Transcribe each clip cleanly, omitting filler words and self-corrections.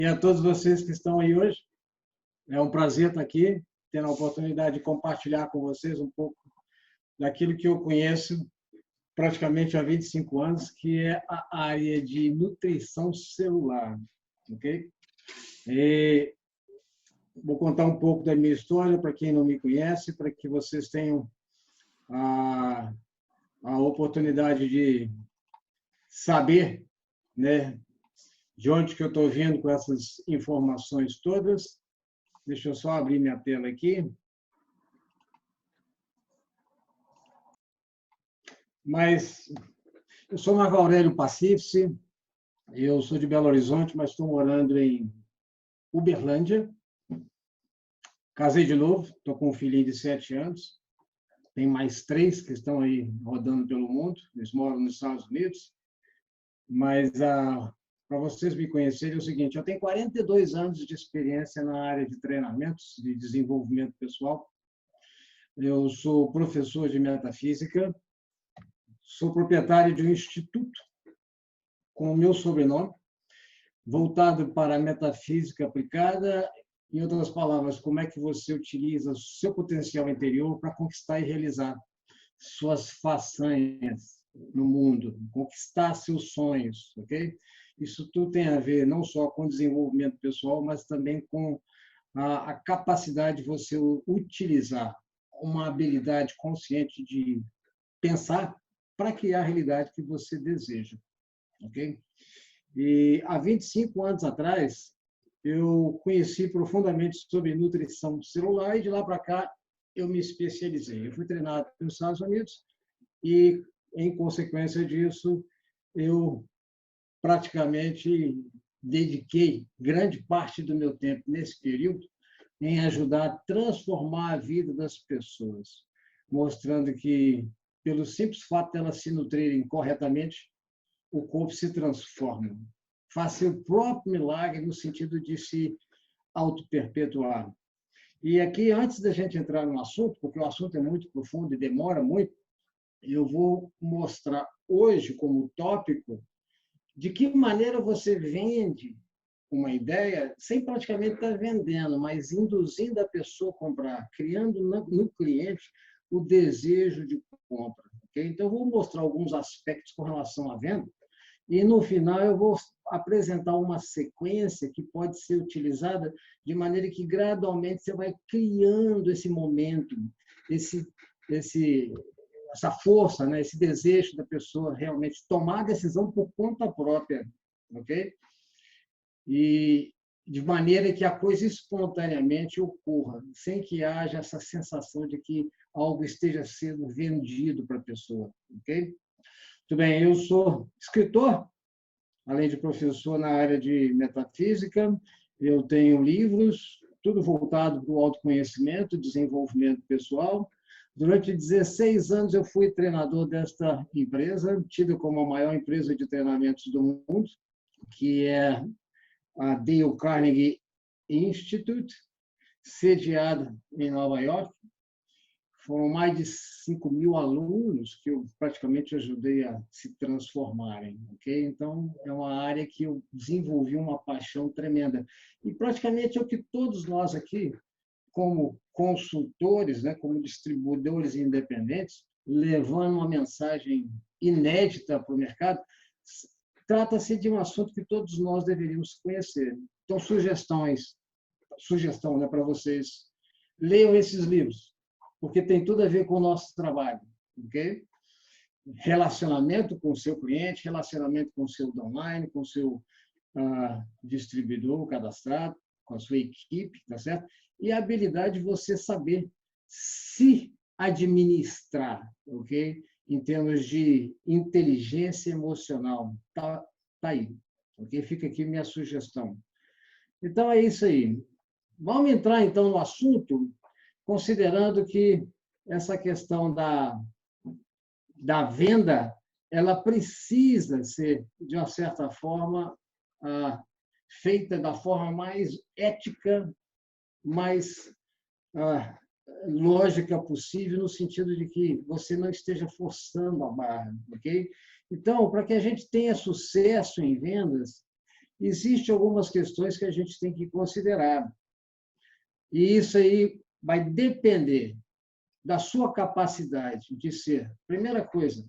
E a todos vocês que estão aí hoje. É um prazer estar aqui, tendo a oportunidade de compartilhar com vocês um pouco daquilo que eu conheço praticamente há 25 anos, que é a área de nutrição celular. Ok? E vou contar um pouco da minha história para quem não me conhece, para que vocês tenham a oportunidade de saber, né, de onde que eu estou vindo com essas informações todas. Deixa eu só abrir minha tela aqui. Mas eu sou Marco Aurélio Pacifici, eu sou de Belo Horizonte, mas estou morando em Uberlândia. Casei de novo, estou com um filhinho de 7 anos. Tem mais 3 que estão aí rodando pelo mundo, eles moram nos Estados Unidos. Mas para vocês me conhecerem, é o seguinte: eu tenho 42 anos de experiência na área de treinamentos, de desenvolvimento pessoal. Eu sou professor de metafísica, sou proprietário de um instituto com o meu sobrenome, voltado para a metafísica aplicada. Em outras palavras, como é que você utiliza o seu potencial interior para conquistar e realizar suas façanhas no mundo, conquistar seus sonhos, ok? Isso tudo tem a ver não só com desenvolvimento pessoal, mas também com a capacidade de você utilizar uma habilidade consciente de pensar para criar a realidade que você deseja, ok? E há 25 anos atrás, eu conheci profundamente sobre nutrição celular e de lá para cá eu me especializei. Eu fui treinado nos Estados Unidos e, em consequência disso, eu praticamente dediquei grande parte do meu tempo nesse período em ajudar a transformar a vida das pessoas, mostrando que, pelo simples fato de elas se nutrirem corretamente, o corpo se transforma. Faz seu próprio milagre no sentido de se auto-perpetuar. E aqui, antes da gente entrar no assunto, porque o assunto é muito profundo e demora muito, eu vou mostrar hoje, como tópico, de que maneira você vende uma ideia sem praticamente estar vendendo, mas induzindo a pessoa a comprar, criando no cliente o desejo de compra. Okay? Então, eu vou mostrar alguns aspectos com relação à venda e, no final, eu vou apresentar uma sequência que pode ser utilizada de maneira que, gradualmente, você vai criando esse momento, essa força, né? Esse desejo da pessoa realmente tomar a decisão por conta própria, ok? E de maneira que a coisa espontaneamente ocorra, sem que haja essa sensação de que algo esteja sendo vendido para a pessoa, ok? Muito bem, eu sou escritor, além de professor na área de metafísica, eu tenho livros, tudo voltado para o autoconhecimento, desenvolvimento pessoal. Durante 16 anos eu fui treinador desta empresa, tida como a maior empresa de treinamentos do mundo, que é a Dale Carnegie Institute, sediada em Nova York. Foram mais de 5.000 alunos que eu praticamente ajudei a se transformarem, ok? Então, é uma área que eu desenvolvi uma paixão tremenda. E praticamente é o que todos nós aqui, como consultores, né, como distribuidores independentes, levando uma mensagem inédita para o mercado, trata-se de um assunto que todos nós deveríamos conhecer. Então, sugestão, né, para vocês: leiam esses livros, porque tem tudo a ver com o nosso trabalho, ok? Relacionamento com o seu cliente, relacionamento com o seu downline, com o seu distribuidor cadastrado, com a sua equipe, tá certo? E a habilidade de você saber se administrar, ok? Em termos de inteligência emocional. Tá aí, ok? Fica aqui minha sugestão. Então, é isso aí. Vamos entrar, então, no assunto, considerando que essa questão da venda, ela precisa ser, de uma certa forma, feita da forma mais ética, mais lógica possível, no sentido de que você não esteja forçando a barra, ok? Então, para que a gente tenha sucesso em vendas, Existem algumas questões que a gente tem que considerar. E isso aí vai depender da sua capacidade de ser, primeira coisa,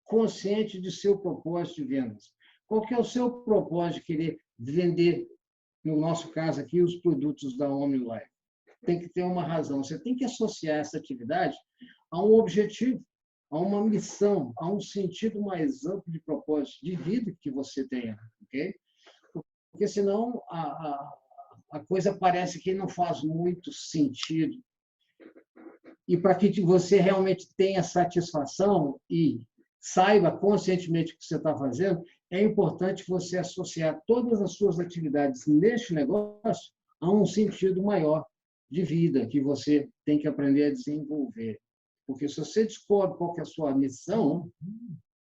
consciente de seu propósito de vendas. Qual que é o seu propósito de querer vender, no nosso caso aqui, os produtos da OmniLife? Tem que ter uma razão. Você tem que associar essa atividade a um objetivo, a uma missão, a um sentido mais amplo de propósito de vida que você tenha, ok? Porque senão a coisa parece que não faz muito sentido. E para que você realmente tenha satisfação e saiba conscientemente o que você está fazendo, é importante você associar todas as suas atividades neste negócio a um sentido maior de vida que você tem que aprender a desenvolver. Porque se você descobre qual que é a sua missão,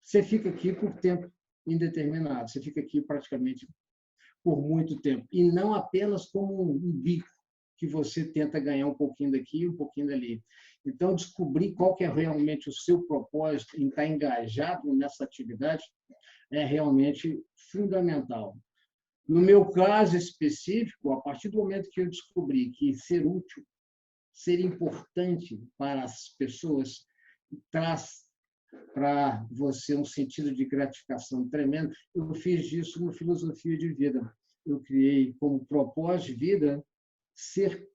você fica aqui por tempo indeterminado, você fica aqui praticamente por muito tempo, e não apenas como um bico que você tenta ganhar um pouquinho daqui e um pouquinho dali. Então, descobrir qual que é realmente o seu propósito em estar engajado nessa atividade é realmente fundamental. No meu caso específico, a partir do momento que eu descobri que ser útil, ser importante para as pessoas, traz para você um sentido de gratificação tremendo, eu fiz disso uma filosofia de vida. Eu criei como propósito de vida ser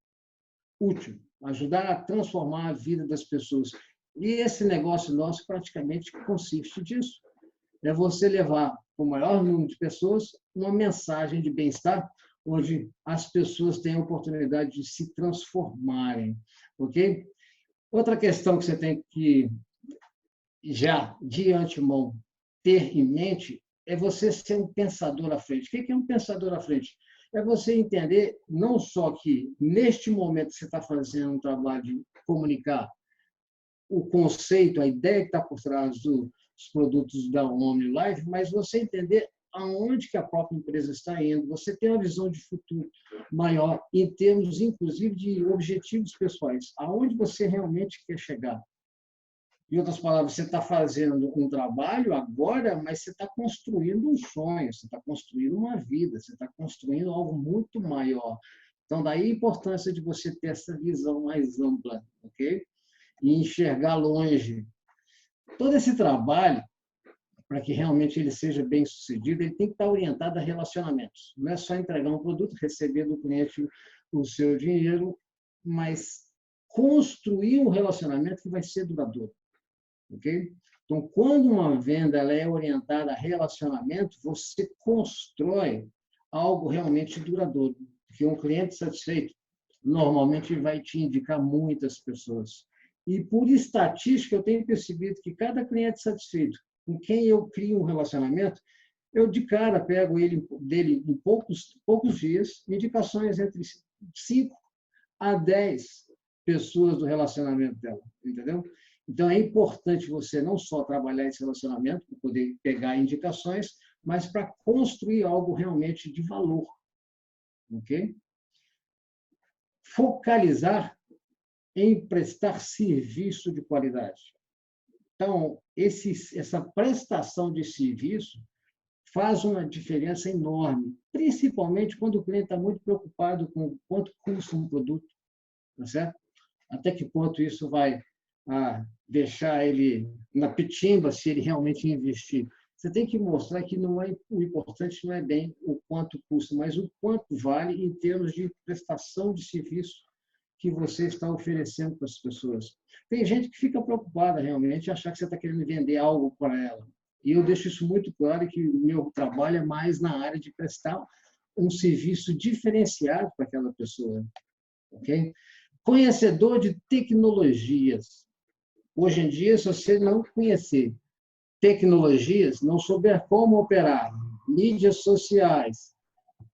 útil, ajudar a transformar a vida das pessoas. E esse negócio nosso praticamente consiste disso. É você levar para o maior número de pessoas uma mensagem de bem-estar, onde as pessoas têm a oportunidade de se transformarem, ok? Outra questão que você tem que, já de antemão, ter em mente é você ser um pensador à frente. O que é um pensador à frente? É você entender não só que, neste momento, você está fazendo um trabalho de comunicar o conceito, a ideia que está por trás dos produtos da OmniLife, mas você entender aonde que a própria empresa está indo, você tem uma visão de futuro maior, em termos, inclusive, de objetivos pessoais, aonde você realmente quer chegar. Em outras palavras, você está fazendo um trabalho agora, mas você está construindo um sonho, você está construindo uma vida, você está construindo algo muito maior. Então, daí a importância de você ter essa visão mais ampla, ok? E enxergar longe. Todo esse trabalho, para que realmente ele seja bem sucedido, ele tem que estar orientado a relacionamentos. Não é só entregar um produto, receber do cliente o seu dinheiro, mas construir um relacionamento que vai ser duradouro. Okay? Então, quando uma venda ela é orientada a relacionamento, você constrói algo realmente duradouro. Porque um cliente satisfeito, normalmente, vai te indicar muitas pessoas. E, por estatística, eu tenho percebido que cada cliente satisfeito com quem eu crio um relacionamento, eu, de cara, pego dele em poucos dias, indicações entre 5 a 10 pessoas do relacionamento dela, entendeu? Então, é importante você não só trabalhar esse relacionamento, para poder pegar indicações, mas para construir algo realmente de valor. Ok? Focalizar em prestar serviço de qualidade. Então, essa prestação de serviço faz uma diferença enorme, principalmente quando o cliente está muito preocupado com quanto custa um produto, tá certo? Até que ponto isso vai deixar ele na pitimba se ele realmente investir. Você tem que mostrar que o importante não é bem o quanto custa, mas o quanto vale em termos de prestação de serviço que você está oferecendo para as pessoas. Tem gente que fica preocupada realmente em achar que você está querendo vender algo para ela. E eu deixo isso muito claro, que o meu trabalho é mais na área de prestar um serviço diferenciado para aquela pessoa. Ok? Conhecedor de tecnologias. Hoje em dia, se você não conhecer tecnologias, não souber como operar mídias sociais,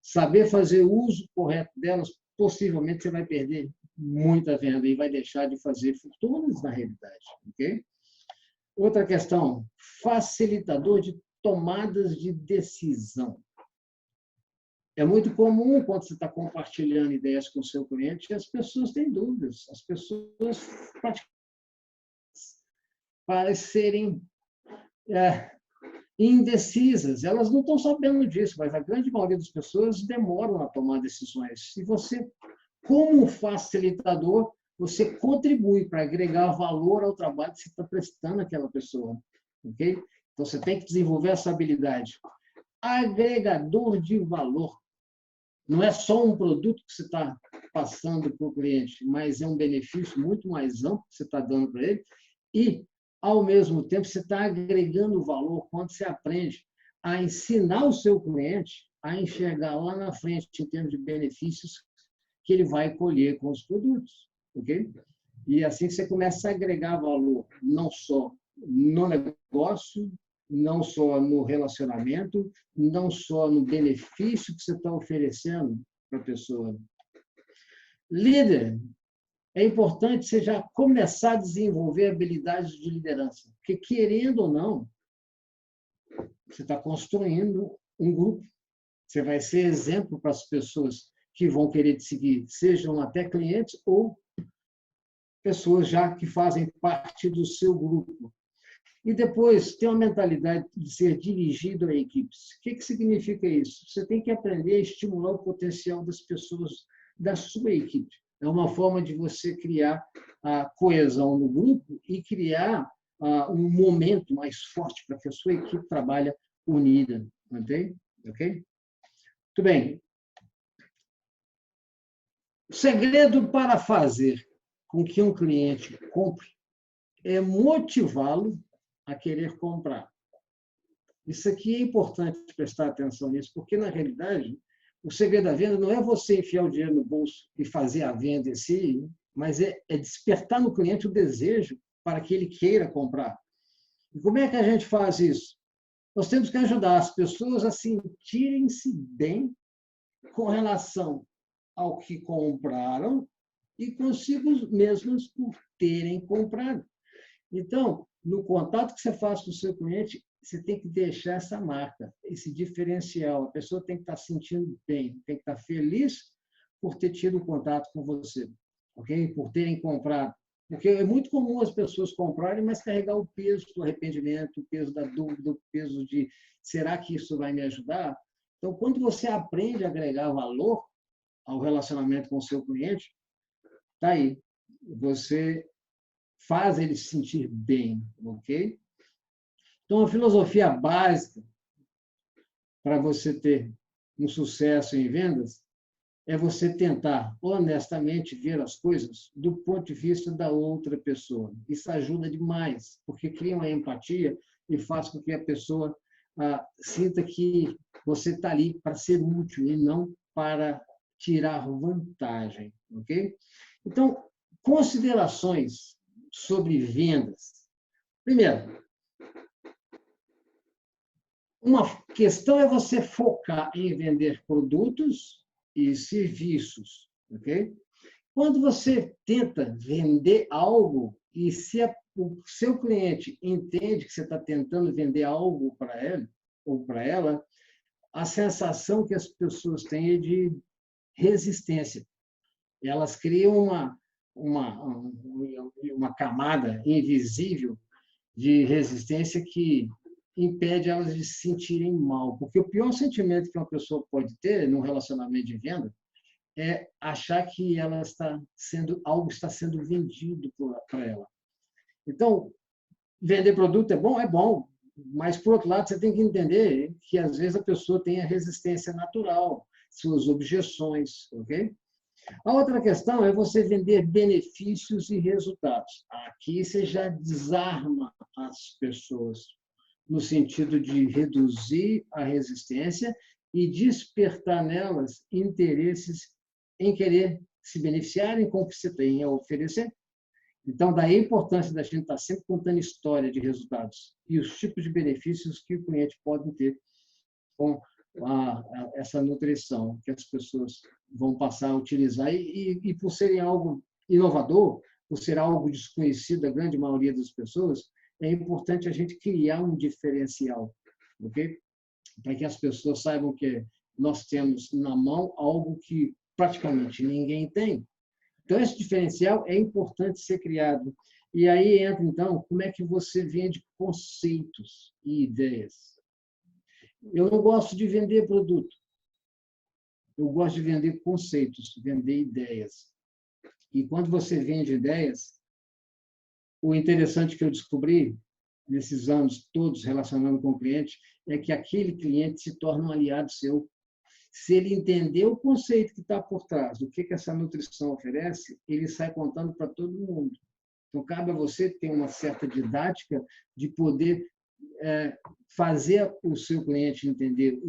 saber fazer uso correto delas, possivelmente você vai perder muita venda e vai deixar de fazer fortunas na realidade. Okay? Outra questão, facilitador de tomadas de decisão. É muito comum, quando você está compartilhando ideias com o seu cliente, as pessoas têm dúvidas, as pessoas parecerem indecisas. Elas não estão sabendo disso, mas a grande maioria das pessoas demoram a tomar decisões. Se você, como facilitador, você contribui para agregar valor ao trabalho que você está prestando àquela pessoa. Ok? Então, você tem que desenvolver essa habilidade. Agregador de valor. Não é só um produto que você está passando para o cliente, mas é um benefício muito mais amplo que você está dando para ele. E, ao mesmo tempo, você está agregando valor quando você aprende a ensinar o seu cliente a enxergar lá na frente, em termos de benefícios, que ele vai colher com os produtos. Ok? E assim você começa a agregar valor, não só no negócio, não só no relacionamento, não só no benefício que você está oferecendo para a pessoa. Líder, é importante você já começar a desenvolver habilidades de liderança, porque, querendo ou não, você está construindo um grupo. Você vai ser exemplo para as pessoas que vão querer te seguir, sejam até clientes ou pessoas já que fazem parte do seu grupo. E depois, ter uma mentalidade de ser dirigido a equipes. O que significa isso? Você tem que aprender a estimular o potencial das pessoas da sua equipe. É uma forma de você criar a coesão no grupo e criar um momento mais forte para que a sua equipe trabalhe unida. Ok? Muito bem. O segredo para fazer com que um cliente compre é motivá-lo a querer comprar. Isso aqui é importante prestar atenção nisso, porque, na realidade, o segredo da venda não é você enfiar o dinheiro no bolso e fazer a venda em si, mas é despertar no cliente o desejo para que ele queira comprar. E como é que a gente faz isso? Nós temos que ajudar as pessoas a sentirem-se bem com relação ao que compraram e consigo mesmas por terem comprado. Então, no contato que você faz com o seu cliente, você tem que deixar essa marca, esse diferencial. A pessoa tem que estar se sentindo bem, tem que estar feliz por ter tido contato com você, ok? Por terem comprado. Porque é muito comum as pessoas comprarem, mas carregar o peso do arrependimento, o peso da dúvida, o peso de será que isso vai me ajudar? Então, quando você aprende a agregar valor ao relacionamento com o seu cliente, tá aí. Você faz ele se sentir bem, ok? Então, a filosofia básica para você ter um sucesso em vendas é você tentar honestamente ver as coisas do ponto de vista da outra pessoa. Isso ajuda demais, porque cria uma empatia e faz com que a pessoa sinta que você está ali para ser útil e não para tirar vantagem, ok? Então, considerações sobre vendas. Primeiro, uma questão é você focar em vender produtos e serviços, ok? Quando você tenta vender algo e se o seu cliente entende que você está tentando vender algo para ele ou para ela, a sensação que as pessoas têm é de resistência. Elas criam uma camada invisível de resistência que impede elas de se sentirem mal. Porque o pior sentimento que uma pessoa pode ter num relacionamento de venda é achar que algo está sendo vendido para ela. Então, vender produto é bom, mas, por outro lado, você tem que entender que, às vezes, a pessoa tem a resistência natural, suas objeções, ok? A outra questão é você vender benefícios e resultados. Aqui você já desarma as pessoas, no sentido de reduzir a resistência e despertar nelas interesses em querer se beneficiarem com o que você tem a oferecer. Então, daí a importância da gente estar sempre contando história de resultados e os tipos de benefícios que o cliente pode ter com essa nutrição que as pessoas vão passar a utilizar. E por serem algo inovador, por ser algo desconhecido da grande maioria das pessoas, é importante a gente criar um diferencial, ok? Para que as pessoas saibam que nós temos na mão algo que praticamente ninguém tem. Então, esse diferencial é importante ser criado. E aí entra, então, como é que você vende conceitos e ideias. Eu não gosto de vender produto. Eu gosto de vender conceitos, vender ideias. E quando você vende ideias, o interessante que eu descobri nesses anos todos relacionando com o cliente é que aquele cliente se torna um aliado seu. Se ele entender o conceito que está por trás do que essa nutrição oferece, ele sai contando para todo mundo. Então, cabe a você ter uma certa didática de poder fazer o seu cliente entender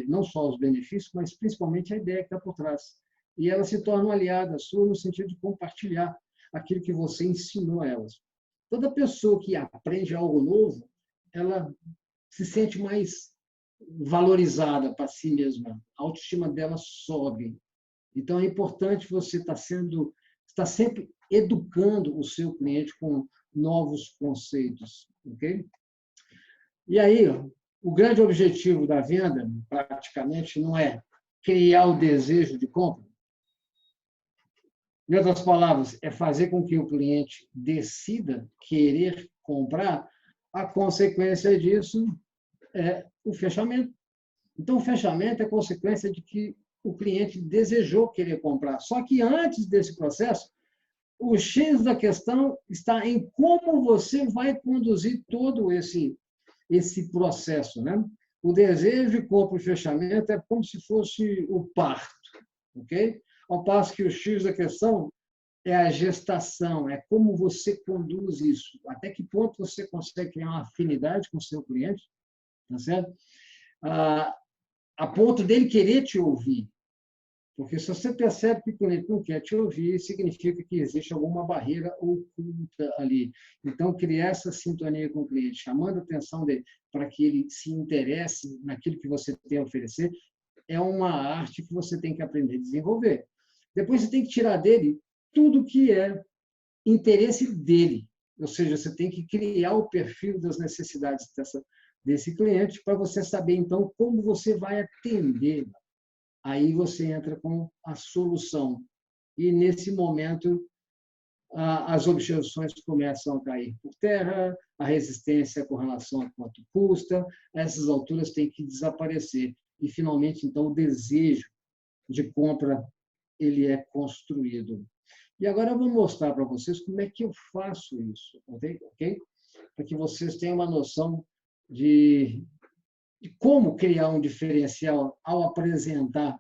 não só os benefícios, mas principalmente a ideia que está por trás. E ela se torna uma aliada sua no sentido de compartilhar aquilo que você ensinou a elas. Toda pessoa que aprende algo novo, ela se sente mais valorizada para si mesma. A autoestima dela sobe. Então, é importante você estar sempre educando o seu cliente com novos conceitos, ok? E aí, o grande objetivo da venda, praticamente, não é criar o desejo de compra. Em outras palavras, é fazer com que o cliente decida querer comprar. A consequência disso é o fechamento. Então, o fechamento é consequência de que o cliente desejou querer comprar. Só que antes desse processo, o X da questão está em como você vai conduzir todo esse processo, né? O desejo de compra e fechamento é como se fosse o parto, ok? Ao passo que o X da questão é a gestação, é como você conduz isso, até que ponto você consegue criar uma afinidade com o seu cliente, tá certo? A ponto dele querer te ouvir. Porque se você percebe que o cliente não quer te ouvir, significa que existe alguma barreira oculta ali. Então, criar essa sintonia com o cliente, chamando a atenção dele para que ele se interesse naquilo que você tem a oferecer, é uma arte que você tem que aprender a desenvolver. Depois, você tem que tirar dele tudo que é interesse dele. Ou seja, você tem que criar o perfil das necessidades desse cliente para você saber, então, como você vai atender. Aí você entra com a solução. E, nesse momento, as objeções começam a cair por terra, a resistência com relação a quanto custa, essas alturas têm que desaparecer. E, finalmente, então, o desejo de compra ele é construído. E agora eu vou mostrar para vocês como é que eu faço isso, ok? Para que vocês tenham uma noção de como criar um diferencial ao apresentar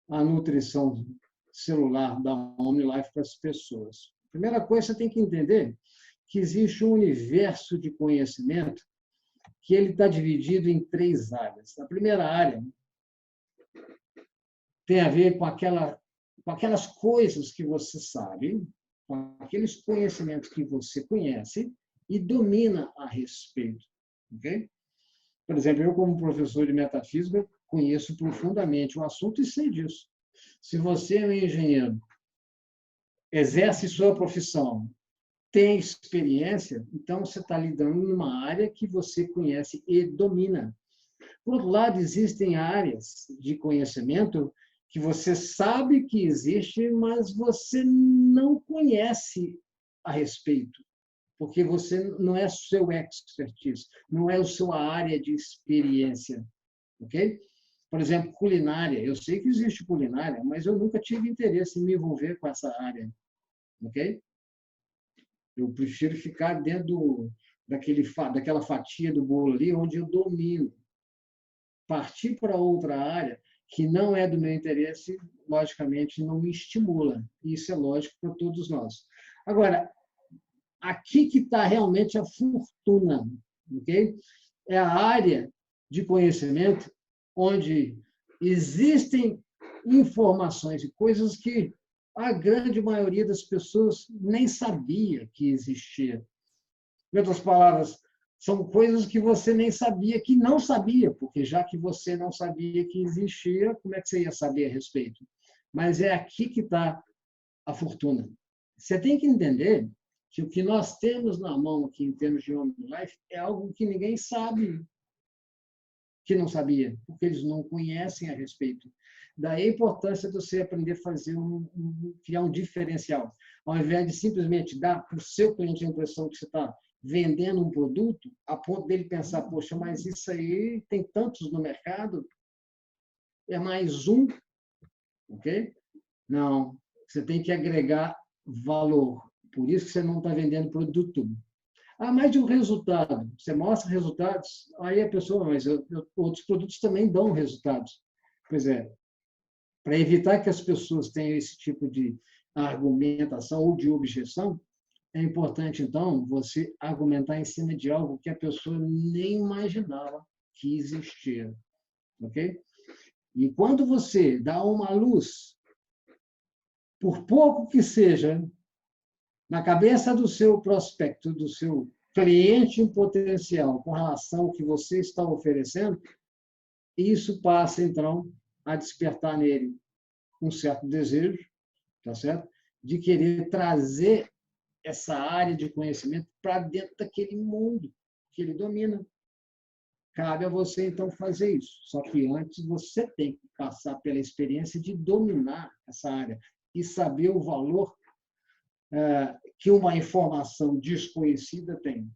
a nutrição celular da OmniLife para as pessoas. Primeira coisa, você tem que entender que existe um universo de conhecimento que ele está dividido em 3 áreas. A primeira área tem a ver com aquelas coisas que você sabe, com aqueles conhecimentos que você conhece e domina a respeito. Okay? Por exemplo, eu, como professor de metafísica, conheço profundamente o assunto e sei disso. Se você é um engenheiro, exerce sua profissão, tem experiência, então você está lidando numa área que você conhece e domina. Por outro lado, existem áreas de conhecimento que você sabe que existe, mas você não conhece a respeito, porque você não é seu expertise, não é a sua área de experiência, ok? Por exemplo, culinária. Eu sei que existe culinária, mas eu nunca tive interesse em me envolver com essa área, ok? Eu prefiro ficar dentro daquela fatia do bolo ali, onde eu domino. Partir para outra área que não é do meu interesse, logicamente, não me estimula. Isso é lógico para todos nós. Agora, aqui que está realmente a fortuna, ok? É a área de conhecimento onde existem informações e coisas que a grande maioria das pessoas nem sabia que existia. Em outras palavras, são coisas que você nem sabia que não sabia, porque já que você não sabia que existia, como é que você ia saber a respeito? Mas é aqui que está a fortuna. Você tem que entender que o que nós temos na mão aqui em termos de OmniLife é algo que ninguém sabe que não sabia, porque eles não conhecem a respeito. Daí a importância de você aprender a fazer criar um diferencial. Ao invés de simplesmente dar para o seu cliente a impressão que você está vendendo um produto a ponto dele pensar, poxa, mas isso aí tem tantos no mercado, é mais um, ok? Não, você tem que agregar valor. Por isso que você não está vendendo produto. Ah, mais de um resultado. Você mostra resultados, aí a pessoa, mas outros produtos também dão resultados. Pois é, para evitar que as pessoas tenham esse tipo de argumentação ou de objeção, é importante, então, você argumentar em cima de algo que a pessoa nem imaginava que existia. Ok? E quando você dá uma luz, por pouco que seja, na cabeça do seu prospecto, do seu cliente em potencial, com relação ao que você está oferecendo, isso passa, então, a despertar nele um certo desejo, tá certo? De querer trazer essa área de conhecimento para dentro daquele mundo que ele domina. Cabe a você, então, fazer isso. Só que antes você tem que passar pela experiência de dominar essa área e saber o valor que uma informação desconhecida tem.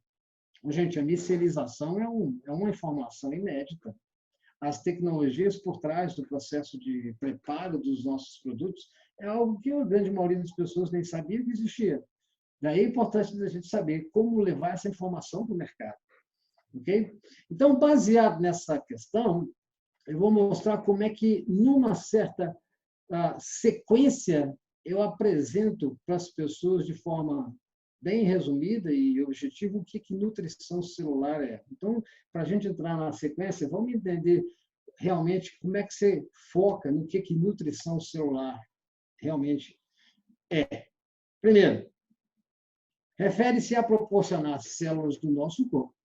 Gente, a micelização é uma informação inédita. As tecnologias por trás do processo de preparo dos nossos produtos é algo que a grande maioria das pessoas nem sabia que existia. Daí a importância da gente saber como levar essa informação para o mercado. Okay? Então, baseado nessa questão, eu vou mostrar como é que, numa certa sequência, eu apresento para as pessoas de forma bem resumida e objetiva o que nutrição celular é. Então, para a gente entrar na sequência, vamos entender realmente como é que você foca no que nutrição celular realmente é. Primeiro, refere-se a proporcionar às células do nosso corpo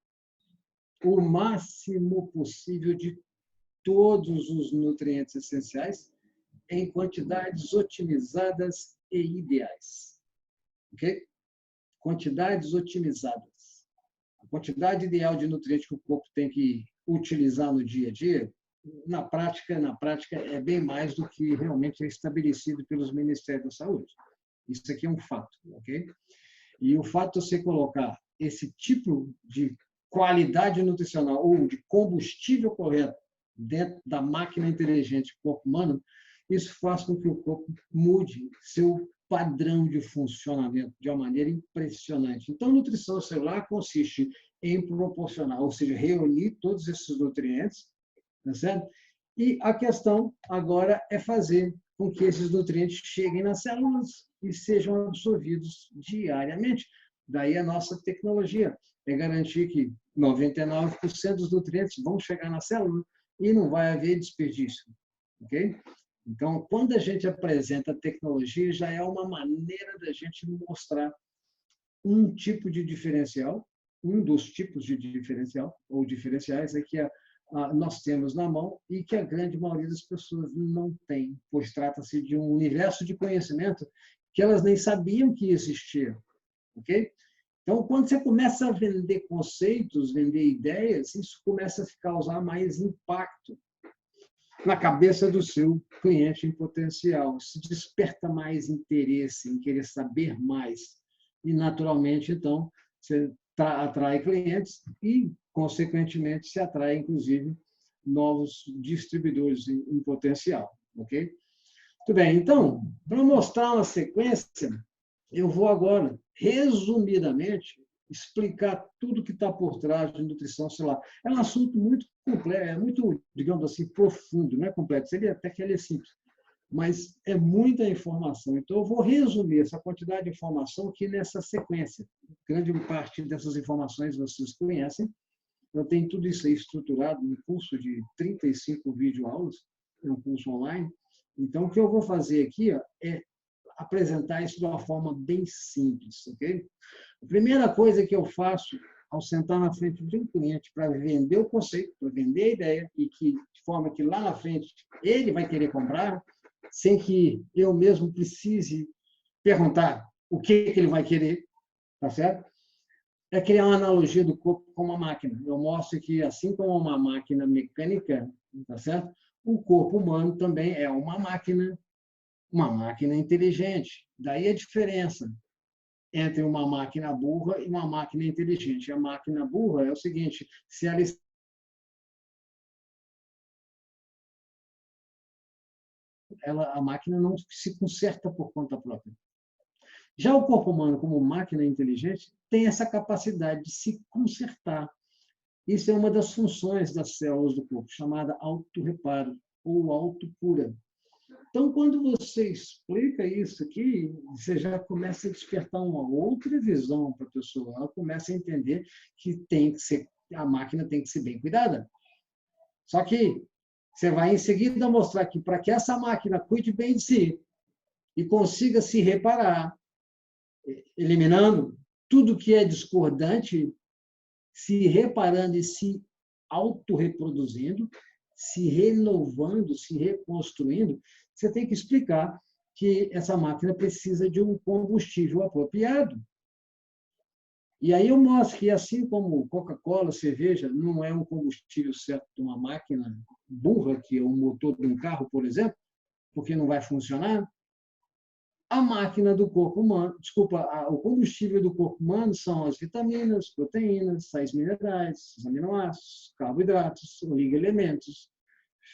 o máximo possível de todos os nutrientes essenciais em quantidades otimizadas e ideais. Ok? Quantidades otimizadas. A quantidade ideal de nutrientes que o corpo tem que utilizar no dia a dia, na prática é bem mais do que realmente é estabelecido pelos Ministérios da Saúde. Isso aqui é um fato, ok? E o fato de você colocar esse tipo de qualidade nutricional ou de combustível correto dentro da máquina inteligente do corpo humano, isso faz com que o corpo mude seu padrão de funcionamento de uma maneira impressionante. Então, nutrição celular consiste em proporcionar, ou seja, reunir todos esses nutrientes, tá certo? E a questão agora é fazer com que esses nutrientes cheguem nas células e sejam absorvidos diariamente. Daí a nossa tecnologia é garantir que 99% dos nutrientes vão chegar na célula e não vai haver desperdício. Ok? Então, quando a gente apresenta tecnologia, já é uma maneira da gente mostrar um tipo de diferencial, um dos tipos de diferencial, ou diferenciais, é que nós temos na mão e que a grande maioria das pessoas não tem, pois trata-se de um universo de conhecimento que elas nem sabiam que existia. Ok? Então, quando você começa a vender conceitos, vender ideias, isso começa a causar mais impacto na cabeça do seu cliente em potencial. Isso desperta mais interesse em querer saber mais. E, naturalmente, então, você atrai clientes e, consequentemente, se atrai, inclusive, novos distribuidores em potencial. Ok? Muito bem. Então, para mostrar uma sequência, eu vou agora, resumidamente, explicar tudo que está por trás de nutrição celular. É um assunto muito complexo, é muito, digamos assim, profundo, não é complexo, seria até que ele é simples, mas é muita informação. Então, eu vou resumir essa quantidade de informação aqui nessa sequência. Grande parte dessas informações vocês conhecem. Eu tenho tudo isso aí estruturado num curso de 35 videoaulas, é um curso online. Então, o que eu vou fazer aqui é apresentar isso de uma forma bem simples, ok? A primeira coisa que eu faço ao sentar na frente de um cliente para vender o conceito, para vender a ideia, e que, de forma que lá na frente ele vai querer comprar, sem que eu mesmo precise perguntar o que ele vai querer, tá certo? É criar uma analogia do corpo com uma máquina. Eu mostro que, assim como uma máquina mecânica, tá certo? O corpo humano também é uma máquina inteligente. Daí a diferença. entre uma máquina burra e uma máquina inteligente. A máquina burra é o seguinte, se a máquina não se conserta por conta própria. Já o corpo humano, como máquina inteligente, tem essa capacidade de se consertar. Isso é uma das funções das células do corpo, chamada autorreparo ou autocura. Então, quando você explica isso aqui, você já começa a despertar uma outra visão para a pessoa. Ela começa a entender que a máquina tem que ser bem cuidada. Só que você vai em seguida mostrar que para que essa máquina cuide bem de si e consiga se reparar, eliminando tudo que é discordante, se reparando e se autorreproduzindo, se renovando, se reconstruindo, você tem que explicar que essa máquina precisa de um combustível apropriado. E aí eu mostro que, assim como Coca-Cola, cerveja, não é um combustível certo de uma máquina burra, que é o motor de um carro, por exemplo, porque não vai funcionar, a máquina do corpo humano, o combustível do corpo humano são as vitaminas, proteínas, sais minerais, os aminoácidos, carboidratos, oligoelementos,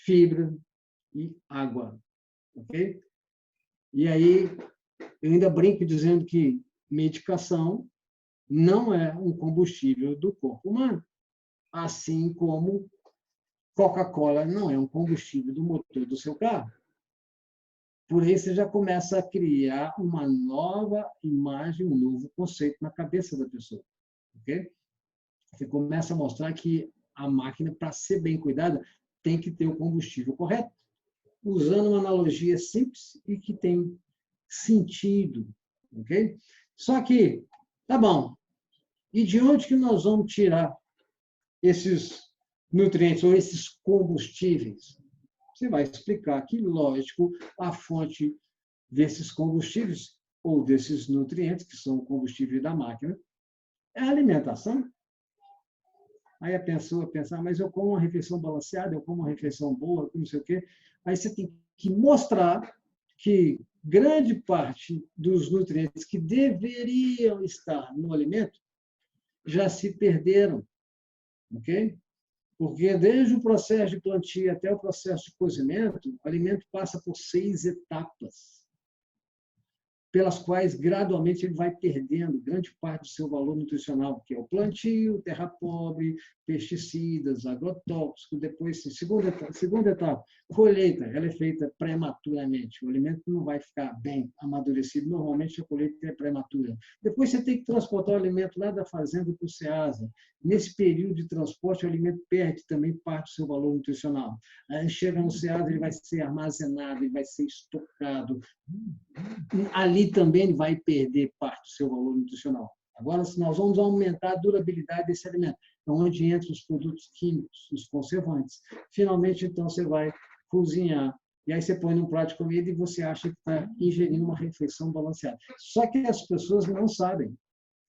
fibra e água. Ok? E aí, eu ainda brinco dizendo que medicação não é um combustível do corpo humano, assim como Coca-Cola não é um combustível do motor do seu carro. Por aí você já começa a criar uma nova imagem, um novo conceito na cabeça da pessoa. Okay? Você começa a mostrar que a máquina, para ser bem cuidada, tem que ter o combustível correto, usando uma analogia simples e que tem sentido. Okay? Só que, tá bom, e de onde que nós vamos tirar esses nutrientes ou esses combustíveis? Você vai explicar que, lógico, a fonte desses combustíveis ou desses nutrientes, que são o combustível da máquina, é a alimentação. Aí a pessoa pensa, mas eu como uma refeição balanceada, eu como uma refeição boa, não sei o quê. Aí você tem que mostrar que grande parte dos nutrientes que deveriam estar no alimento já se perderam, ok? Porque desde o processo de plantio até o processo de cozimento, o alimento passa por 6 etapas, pelas quais gradualmente ele vai perdendo grande parte do seu valor nutricional, que é o plantio, terra pobre, pesticidas, agrotóxicos, depois, segunda etapa, colheita, ela é feita prematuramente, o alimento não vai ficar bem amadurecido, normalmente a colheita é prematura. Depois você tem que transportar o alimento lá da fazenda para o Ceasa. Nesse período de transporte, o alimento perde também parte do seu valor nutricional. Aí chega no Ceasa, ele vai ser armazenado, ele vai ser estocado. Ali também ele vai perder parte do seu valor nutricional. Agora, se nós vamos aumentar a durabilidade desse alimento, é onde entram os produtos químicos, os conservantes. Finalmente, então, você vai cozinhar. E aí você põe num prato de comida e você acha que está ingerindo uma refeição balanceada. Só que as pessoas não sabem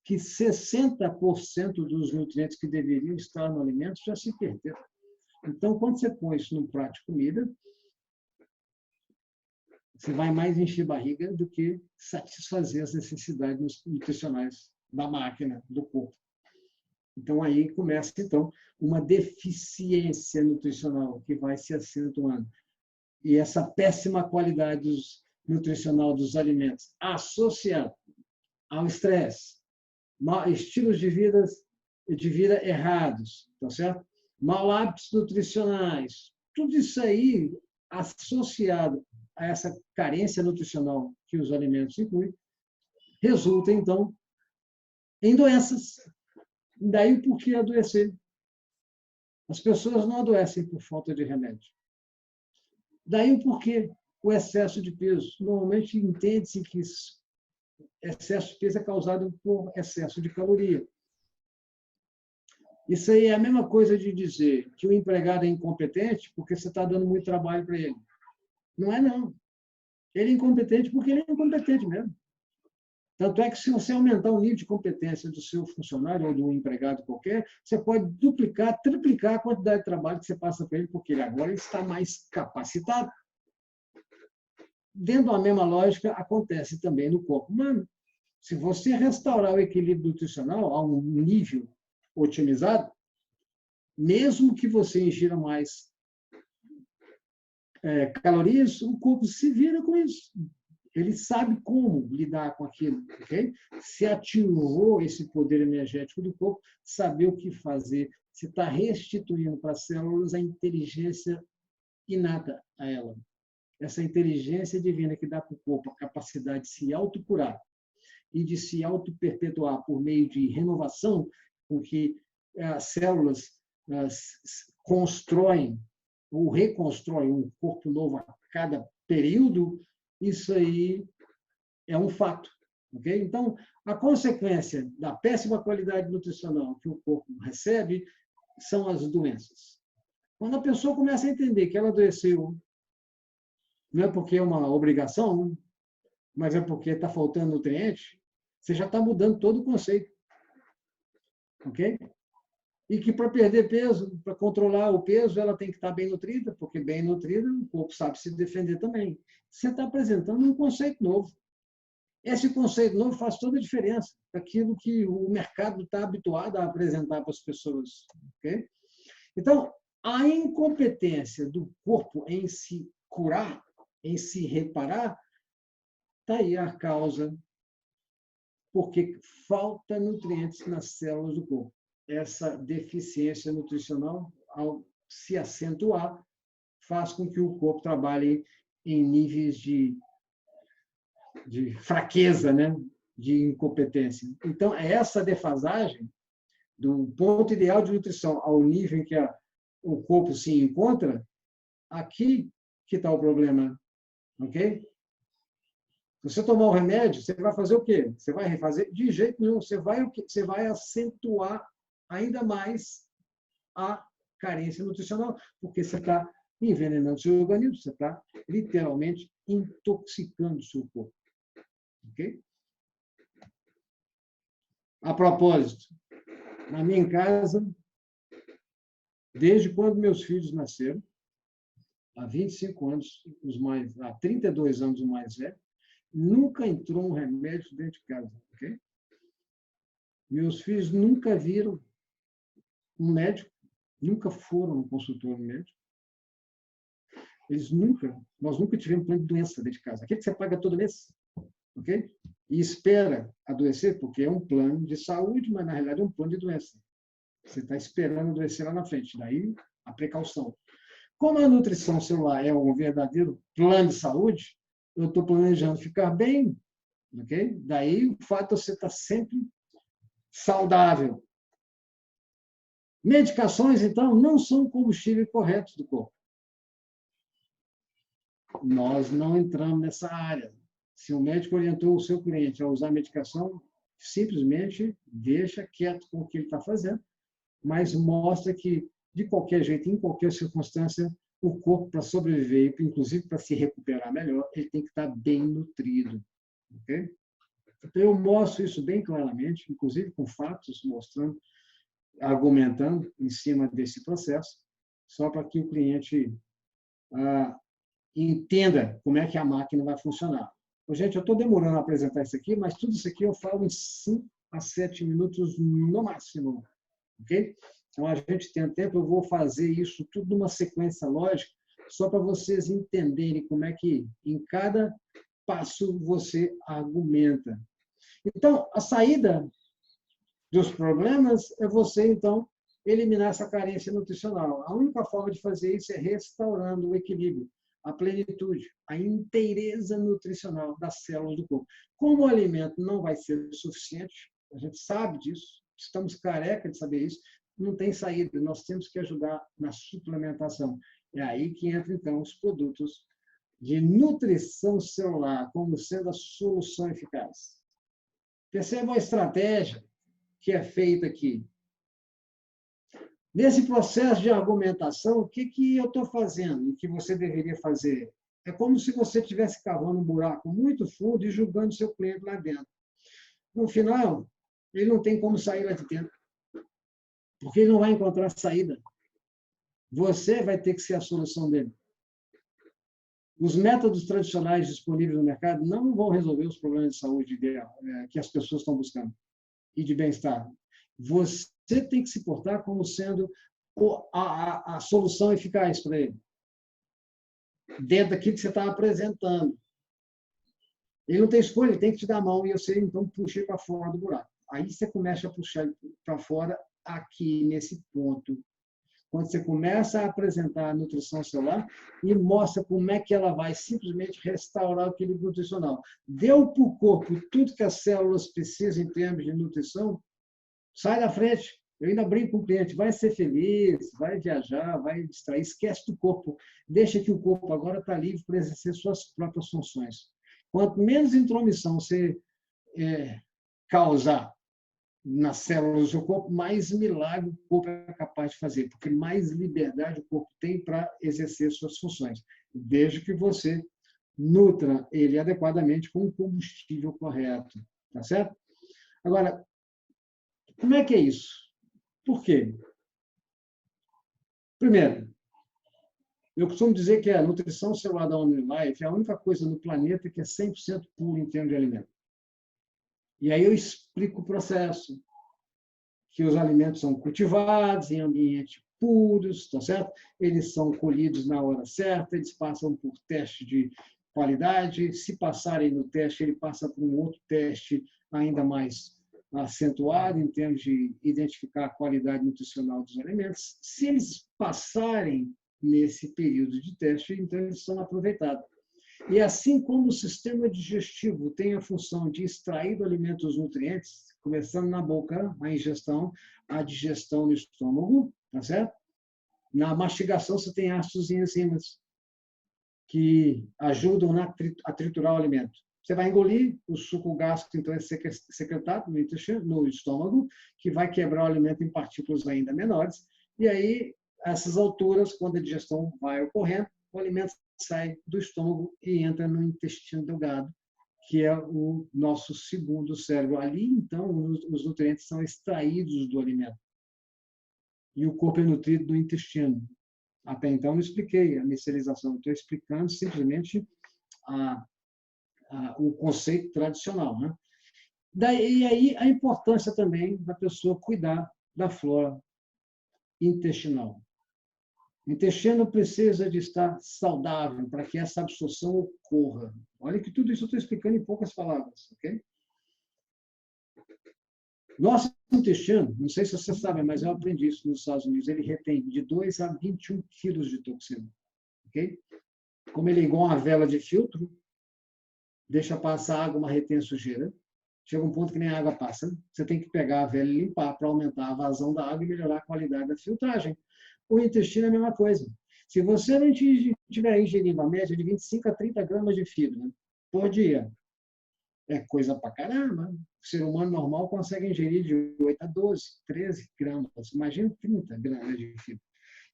que 60% dos nutrientes que deveriam estar no alimento já se perderam. Então, quando você põe isso num prato de comida, você vai mais encher barriga do que satisfazer as necessidades nutricionais da máquina, do corpo. Então, aí começa, então, uma deficiência nutricional que vai se acentuando. E essa péssima qualidade nutricional dos alimentos, associada ao estresse, estilos de vida errados, tá certo? Mal hábitos nutricionais, tudo isso aí associado a essa carência nutricional que os alimentos incluem, resulta, então, em doenças. Daí o porquê adoecer. As pessoas não adoecem por falta de remédio. Daí o porquê o excesso de peso. Normalmente entende-se que excesso de peso é causado por excesso de caloria. Isso aí é a mesma coisa de dizer que o empregado é incompetente porque você está dando muito trabalho para ele. Não é, não. Ele é incompetente porque ele é incompetente mesmo. Tanto é que, se você aumentar o nível de competência do seu funcionário ou do empregado qualquer, você pode duplicar, triplicar a quantidade de trabalho que você passa para ele, porque ele agora está mais capacitado. Dentro da mesma lógica, acontece também no corpo humano. Se você restaurar o equilíbrio nutricional a um nível otimizado, mesmo que você ingira mais calorias, o corpo se vira com isso. Ele sabe como lidar com aquilo, ok? Se ativou esse poder energético do corpo, saber o que fazer. Você está restituindo para as células a inteligência inata a ela. Essa inteligência divina que dá para o corpo a capacidade de se autocurar e de se auto-perpetuar por meio de renovação, com que as células constroem ou reconstroem um corpo novo a cada período, isso aí é um fato. Okay? Então, a consequência da péssima qualidade nutricional que o corpo recebe são as doenças. Quando a pessoa começa a entender que ela adoeceu, não é porque é uma obrigação, mas é porque está faltando nutriente, você já está mudando todo o conceito. Ok? E que para perder peso, para controlar o peso, ela tem que estar bem nutrida, porque bem nutrida o corpo sabe se defender também. Você está apresentando um conceito novo. Esse conceito novo faz toda a diferença daquilo que o mercado está habituado a apresentar para as pessoas. Okay? Então, a incompetência do corpo em se curar, em se reparar, está aí a causa porque falta nutrientes nas células do corpo. Essa deficiência nutricional, ao se acentuar, faz com que o corpo trabalhe em níveis de fraqueza, né? De incompetência. Então, essa defasagem do ponto ideal de nutrição ao nível em que o corpo se encontra, aqui que está o problema, ok? Se você tomar o remédio, você vai fazer o quê? Você vai refazer? De jeito nenhum. Você vai acentuar ainda mais a carência nutricional, porque você está envenenando o seu organismo, você está literalmente intoxicando o seu corpo. Ok? A propósito, na minha casa, desde quando meus filhos nasceram, há 25 anos, há 32 anos o mais velho, nunca entrou um remédio dentro de casa. Okay? Meus filhos nunca viram um médico, nunca foram no consultório médico. Nós nunca tivemos plano de doença dentro de casa. Aquele que você paga todo mês, ok? E espera adoecer, porque é um plano de saúde, mas na realidade é um plano de doença. Você está esperando adoecer lá na frente. Daí a precaução. Como a nutrição celular é um verdadeiro plano de saúde, eu estou planejando ficar bem, ok? Daí o fato de você estar sempre saudável. Medicações, então, não são o combustível correto do corpo. Nós não entramos nessa área. Se o médico orientou o seu cliente a usar medicação, simplesmente deixa quieto com o que ele está fazendo, mas mostra que, de qualquer jeito, em qualquer circunstância, o corpo, para sobreviver, inclusive para se recuperar melhor, ele tem que estar bem nutrido. Okay? Então, eu mostro isso bem claramente, inclusive com fatos, mostrando, argumentando em cima desse processo, só para que o cliente entenda como é que a máquina vai funcionar. Gente, eu estou demorando a apresentar isso aqui, mas tudo isso aqui eu falo em 5 a 7 minutos no máximo. Ok? Então, a gente tem tempo, eu vou fazer isso tudo numa sequência lógica, só para vocês entenderem como é que, em cada passo, você argumenta. Então, a saída dos problemas é você, então, eliminar essa carência nutricional. A única forma de fazer isso é restaurando o equilíbrio, a plenitude, a inteireza nutricional das células do corpo. Como o alimento não vai ser suficiente, a gente sabe disso, estamos careca de saber isso, não tem saída, nós temos que ajudar na suplementação. É aí que entra, então, os produtos de nutrição celular como sendo a solução eficaz. Perceba a estratégia que é feita aqui. Nesse processo de argumentação, o que eu estou fazendo e que você deveria fazer? É como se você estivesse cavando um buraco muito fundo e julgando seu cliente lá dentro. No final, ele não tem como sair lá de dentro, porque ele não vai encontrar saída. Você vai ter que ser a solução dele. Os métodos tradicionais disponíveis no mercado não vão resolver os problemas de saúde que as pessoas estão buscando e de bem-estar. Você tem que se portar como sendo a solução eficaz para ele, dentro daquilo que você está apresentando. Ele não tem escolha, ele tem que te dar a mão e você, então, puxa para fora do buraco. Aí você começa a puxar para fora aqui, nesse ponto. Quando você começa a apresentar a nutrição celular e mostra como é que ela vai simplesmente restaurar o equilíbrio nutricional. Deu para o corpo tudo que as células precisam em termos de nutrição, sai da frente. Eu ainda brinco com o cliente, vai ser feliz, vai viajar, vai distrair, esquece do corpo. Deixa que o corpo agora está livre para exercer suas próprias funções. Quanto menos intromissão você causar nas células do seu corpo, mais milagre o corpo é capaz de fazer, porque mais liberdade o corpo tem para exercer suas funções, desde que você nutra ele adequadamente com o combustível correto, tá certo? Agora, como é que é isso? Por quê? Primeiro, eu costumo dizer que a nutrição celular da OmniLife é a única coisa no planeta que é 100% pura em termos de alimento. E aí eu explico o processo, que os alimentos são cultivados em ambientes puros, tá certo? Eles são colhidos na hora certa, eles passam por teste de qualidade, se passarem no teste, ele passa por um outro teste ainda mais acentuado em termos de identificar a qualidade nutricional dos alimentos. Se eles passarem nesse período de teste, então eles são aproveitados. E assim como o sistema digestivo tem a função de extrair do alimento os nutrientes, começando na boca, a ingestão, a digestão no estômago, tá certo? Na mastigação você tem ácidos e enzimas que ajudam a triturar o alimento. Você vai engolir, o suco gástrico então é secretado no intestino, no estômago, que vai quebrar o alimento em partículas ainda menores, e aí, a essas alturas, quando a digestão vai ocorrendo, o alimento sai do estômago e entra no intestino delgado, que é o nosso segundo cérebro. Ali, então, os nutrientes são extraídos do alimento. E o corpo é nutrido do intestino. Até então, não expliquei a micelização, estou explicando simplesmente o conceito tradicional. Né? E aí, a importância também da pessoa cuidar da flora intestinal. O intestino precisa de estar saudável para que essa absorção ocorra. Olha que tudo isso eu estou explicando em poucas palavras, ok? Nosso intestino, não sei se você sabe, mas eu aprendi isso nos Estados Unidos, ele retém de 2 a 21 quilos de toxina, ok? Como ele é igual a uma vela de filtro, deixa passar água, mas retém sujeira. Chega um ponto que nem a água passa, você tem que pegar a vela e limpar para aumentar a vazão da água e melhorar a qualidade da filtragem. O intestino é a mesma coisa. Se você não estiver ingerindo a média de 25 a 30 gramas de fibra por dia, é coisa pra caramba. O ser humano normal consegue ingerir de 8 a 12, 13 gramas. Imagina 30 gramas de fibra.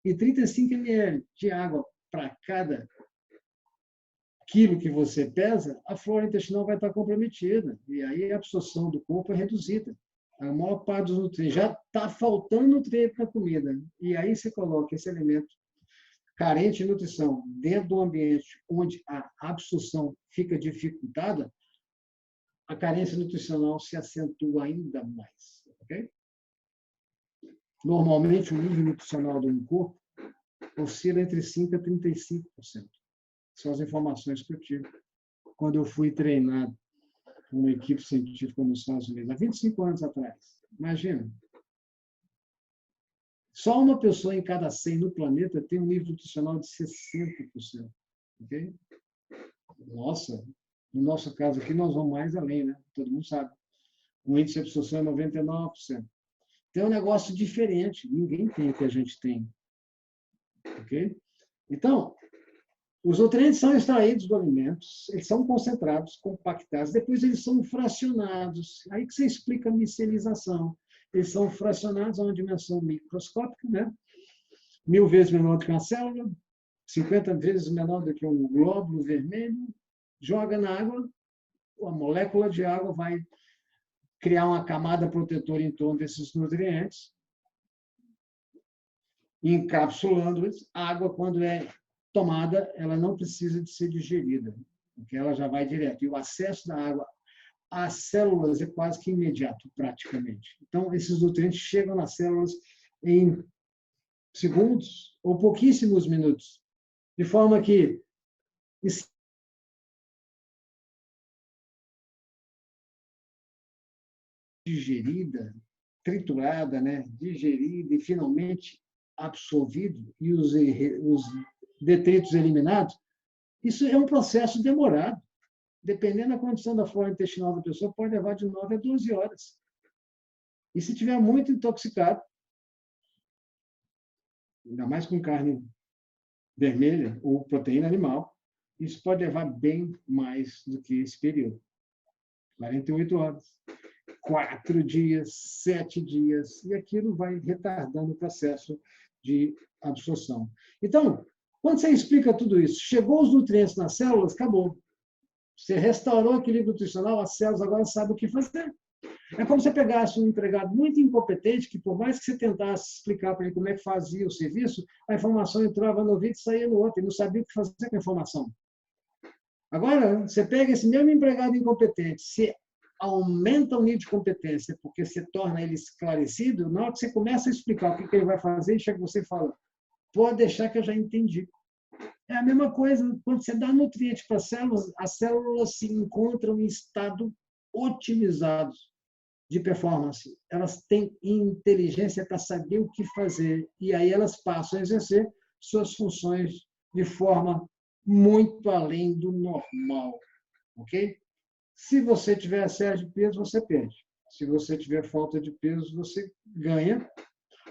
E 35 ml de água para cada quilo que você pesa, a flora intestinal vai estar comprometida. E aí a absorção do corpo é reduzida. A maior parte dos nutrientes já está faltando nutriente na comida. E aí você coloca esse alimento carente de nutrição dentro de um ambiente onde a absorção fica dificultada, a carência nutricional se acentua ainda mais. Okay? Normalmente, o nível nutricional do corpo oscila entre 5% a 35%. São as informações que eu tive quando eu fui treinado por uma equipe científica nos Estados Unidos, há 25 anos atrás. Imagina. Só uma pessoa em cada 100 no planeta tem um nível nutricional de 60%. Okay? Nossa, no nosso caso aqui, nós vamos mais além, né? Todo mundo sabe. O índice de absorção é 99%. Tem um negócio diferente. Ninguém tem o que a gente tem. Ok? Então, os nutrientes são extraídos do alimento, eles são concentrados, compactados, depois eles são fracionados. Aí que você explica a micelização. Eles são fracionados a uma dimensão microscópica, né? 1000 vezes menor do que uma célula, 50 vezes menor do que um glóbulo vermelho, joga na água, a molécula de água vai criar uma camada protetora em torno desses nutrientes, encapsulando-os. A água, quando é tomada, ela não precisa de ser digerida, porque ela já vai direto. E o acesso da água às células é quase que imediato, praticamente. Então, esses nutrientes chegam nas células em segundos ou pouquíssimos minutos, de forma que digerida, triturada, né? Digerida e finalmente absorvido e os detritos eliminados, isso é um processo demorado. Dependendo da condição da flora intestinal da pessoa, pode levar de 9 a 12 horas. E se tiver muito intoxicado, ainda mais com carne vermelha ou proteína animal, isso pode levar bem mais do que esse período. 48 horas, 4 dias, 7 dias, e aquilo vai retardando o processo de absorção. Então, quando você explica tudo isso, chegou os nutrientes nas células, acabou. Você restaurou o equilíbrio nutricional, as células agora sabem o que fazer. É como se você pegasse um empregado muito incompetente, que por mais que você tentasse explicar para ele como é que fazia o serviço, a informação entrava no ouvido e saía no outro, ele não sabia o que fazer com a informação. Agora, você pega esse mesmo empregado incompetente, você aumenta o nível de competência, porque você torna ele esclarecido, na hora que você começa a explicar o que ele vai fazer, chega você e fala, pode deixar que eu já entendi. É a mesma coisa, quando você dá nutriente para as células se encontram em estado otimizado de performance. Elas têm inteligência para saber o que fazer, e aí elas passam a exercer suas funções de forma muito além do normal, ok? Se você tiver excesso de peso, você perde. Se você tiver falta de peso, você ganha.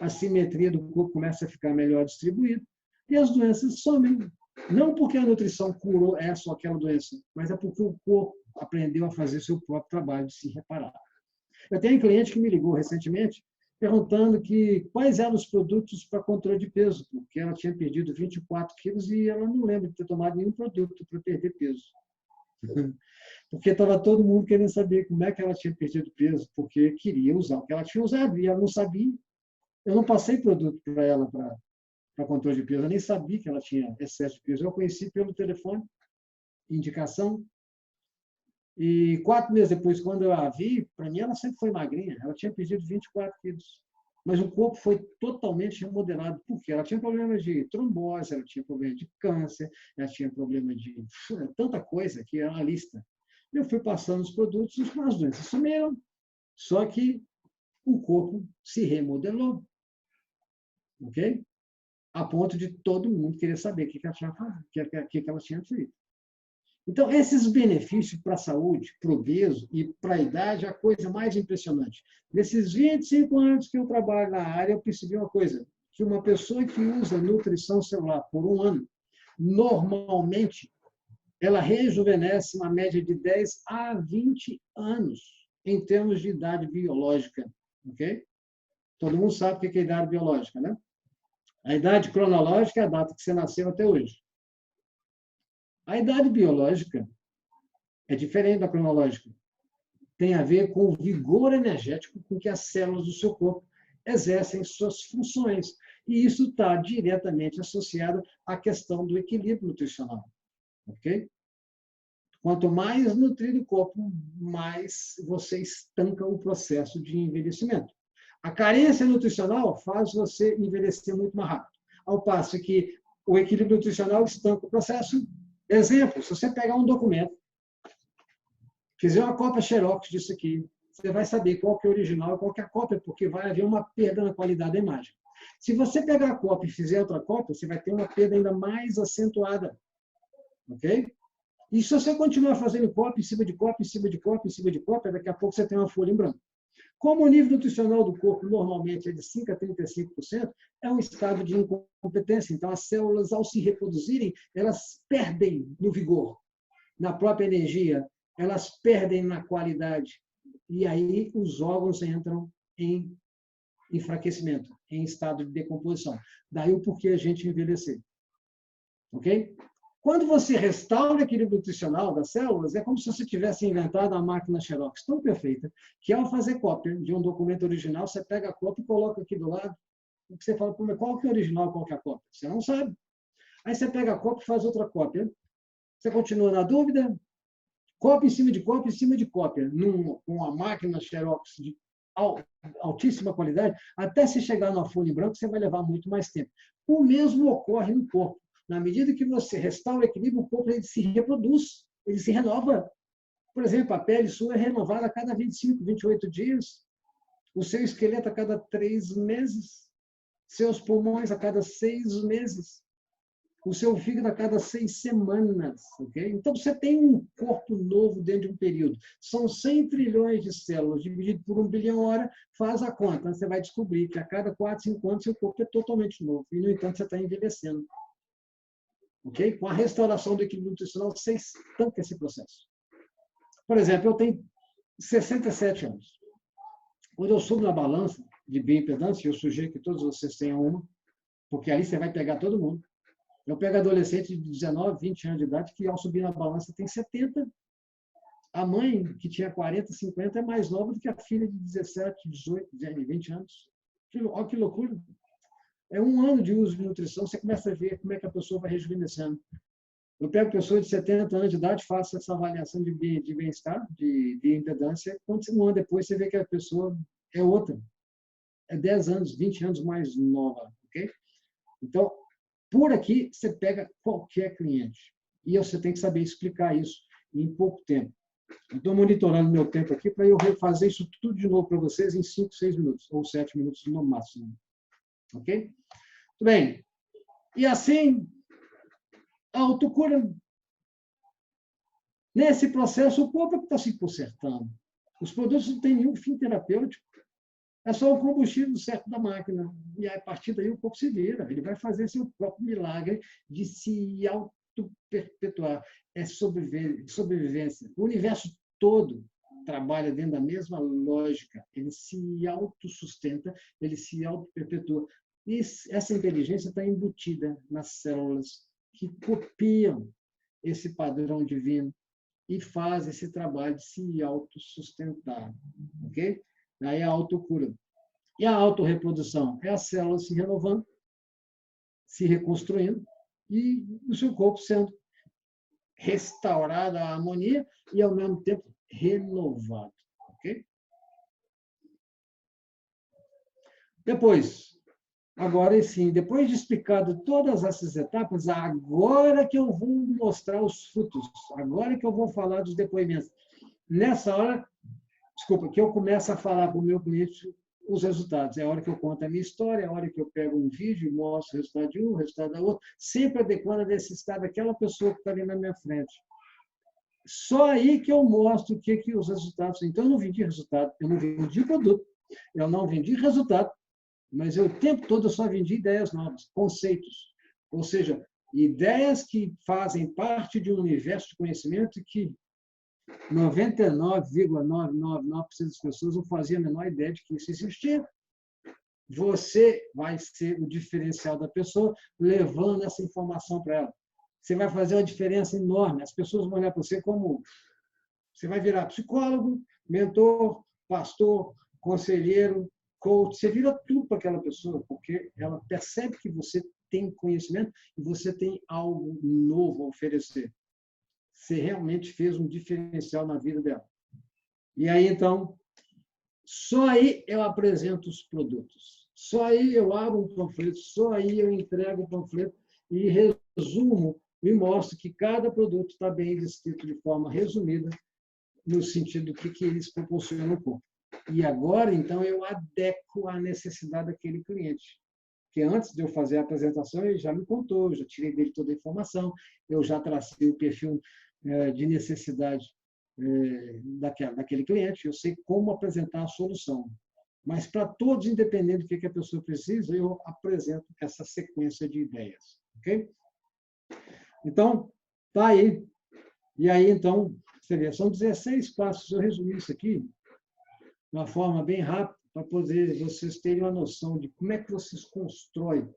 A simetria do corpo começa a ficar melhor distribuída e as doenças somem. Não porque a nutrição curou essa ou aquela doença, mas é porque o corpo aprendeu a fazer seu próprio trabalho de se reparar. Eu tenho um cliente que me ligou recentemente perguntando quais eram os produtos para controle de peso, porque ela tinha perdido 24 quilos e ela não lembra de ter tomado nenhum produto para perder peso. Porque estava todo mundo querendo saber como é que ela tinha perdido peso, porque queria usar o que ela tinha usado e ela não sabia. Eu não passei produto para ela para controle de peso, eu nem sabia que ela tinha excesso de peso. Eu a conheci pelo telefone, indicação. E 4 meses depois, quando eu a vi, para mim ela sempre foi magrinha, ela tinha perdido 24 quilos. Mas o corpo foi totalmente remodelado, porque ela tinha problema de trombose, ela tinha problema de câncer, ela tinha problema de tanta coisa que é uma lista. Eu fui passando os produtos, as doenças sumiram, só que o corpo se remodelou, ok? A ponto de todo mundo querer saber o que ela tinha feito. Então, esses benefícios para a saúde, para o obeso e para a idade, é a coisa mais impressionante. Nesses 25 anos que eu trabalho na área, eu percebi uma coisa, que uma pessoa que usa nutrição celular por 1 ano, normalmente, ela rejuvenesce uma média de 10 a 20 anos, em termos de idade biológica. Ok? Todo mundo sabe o que é idade biológica, né? A idade cronológica é a data que você nasceu até hoje. A idade biológica é diferente da cronológica. Tem a ver com o vigor energético com que as células do seu corpo exercem suas funções. E isso está diretamente associado à questão do equilíbrio nutricional. Ok? Quanto mais nutrido o corpo, mais você estanca o processo de envelhecimento. A carência nutricional faz você envelhecer muito mais rápido. Ao passo que o equilíbrio nutricional estanca o processo. Exemplo, se você pegar um documento, fizer uma cópia xerox disso aqui, você vai saber qual que é o original e qual que é a cópia, porque vai haver uma perda na qualidade da imagem. Se você pegar a cópia e fizer outra cópia, você vai ter uma perda ainda mais acentuada. Ok? E se você continuar fazendo cópia em cima de cópia, em cima de cópia, em cima de cópia, daqui a pouco você tem uma folha em branco. Como o nível nutricional do corpo normalmente é de 5% a 35%, é um estado de incompetência. Então, as células, ao se reproduzirem, elas perdem no vigor, na própria energia, elas perdem na qualidade. E aí os órgãos entram em enfraquecimento, em estado de decomposição. Daí o porquê a gente envelhecer. Ok? Quando você restaura o equilíbrio nutricional das células, é como se você tivesse inventado uma máquina Xerox tão perfeita que, ao fazer cópia de um documento original, você pega a cópia e coloca aqui do lado, e você fala, qual que é o original, qual que é a cópia? Você não sabe. Aí você pega a cópia e faz outra cópia. Você continua na dúvida, cópia em cima de cópia, em cima de cópia, com uma máquina Xerox de altíssima qualidade, até se chegar numa folha em branco, você vai levar muito mais tempo. O mesmo ocorre no corpo. Na medida que você restaura o equilíbrio, o corpo ele se reproduz, ele se renova. Por exemplo, a pele sua é renovada a cada 25, 28 dias, o seu esqueleto a cada 3 meses, seus pulmões a cada 6 meses, o seu fígado a cada 6 semanas. Okay? Então, você tem um corpo novo dentro de um período. São 100 trilhões de células, dividido por 1 bilhão hora, faz a conta. Você vai descobrir que a cada 4, 5 anos, seu corpo é totalmente novo. E, no entanto, você está envelhecendo. Okay? Com a restauração do equilíbrio nutricional, você estanca esse processo. Por exemplo, eu tenho 67 anos. Quando eu subo na balança de bioimpedância, eu sugiro que todos vocês tenham uma, porque ali você vai pegar todo mundo. Eu pego adolescente de 19, 20 anos de idade, que ao subir na balança tem 70. A mãe, que tinha 40, 50, é mais nova do que a filha de 17, 18, 20 anos. Olha que loucura. É um ano de uso de nutrição, você começa a ver como é que a pessoa vai rejuvenescendo. Eu pego pessoas de 70 anos de idade, faço essa avaliação de bem-estar, de impedância, quando um ano depois você vê que a pessoa é outra. É 10 anos, 20 anos mais nova. Okay? Então, por aqui, você pega qualquer cliente. E você tem que saber explicar isso em pouco tempo. Eu estou monitorando meu tempo aqui para eu fazer isso tudo de novo para vocês em 5, 6 minutos, ou 7 minutos no máximo. Ok? Muito bem. E assim, a autocura. Nesse processo, o corpo está se consertando. Os produtos não têm nenhum fim terapêutico. É só o combustível certo da máquina. E a partir daí o corpo se vira. Ele vai fazer seu próprio milagre de se auto-perpetuar. É sobrevivência. O universo todo trabalha dentro da mesma lógica. Ele se autossustenta, ele se auto-perpetua. E essa inteligência está embutida nas células que copiam esse padrão divino e faz esse trabalho de se autossustentar. Ok? Aí a autocura. E a autorreprodução é a célula se renovando, se reconstruindo e o seu corpo sendo restaurado à harmonia e, ao mesmo tempo, renovado. Ok? Depois, agora sim, depois de explicado todas essas etapas, agora que eu vou mostrar os frutos, agora que eu vou falar dos depoimentos. Nessa hora, desculpa, que eu começo a falar para o meu cliente os resultados. É a hora que eu conto a minha história, é a hora que eu pego um vídeo e mostro o resultado de um, o resultado da outra, sempre adequando a necessidade daquela pessoa que está ali na minha frente. Só aí que eu mostro o que os resultados são. Então, eu não vendi resultado, eu não vendi produto, eu não vendi resultado, mas eu, o tempo todo eu só vendi ideias novas, conceitos. Ou seja, ideias que fazem parte de um universo de conhecimento que 99,999% das pessoas não faziam a menor ideia de que isso existia. Você vai ser o diferencial da pessoa, levando essa informação para ela. Você vai fazer uma diferença enorme. As pessoas vão olhar para você como... Você vai virar psicólogo, mentor, pastor, conselheiro, coach. Você vira tudo para aquela pessoa, porque ela percebe que você tem conhecimento e você tem algo novo a oferecer. Você realmente fez um diferencial na vida dela. E aí, então, só aí eu apresento os produtos. Só aí eu abro um panfleto, só aí eu entrego o panfleto e resumo e mostro que cada produto está bem descrito de forma resumida, no sentido do que eles proporcionam ao corpo. E agora, então, eu adequo à necessidade daquele cliente. Porque antes de eu fazer a apresentação, ele já me contou, eu já tirei dele toda a informação, eu já tracei o perfil de necessidade daquele cliente, eu sei como apresentar a solução. Mas para todos, independente do que a pessoa precisa, eu apresento essa sequência de ideias. Ok? Então, tá aí. E aí, então, você vê, são 16 passos. Eu resumi isso aqui de uma forma bem rápida, para poder vocês terem uma noção de como é que vocês constroem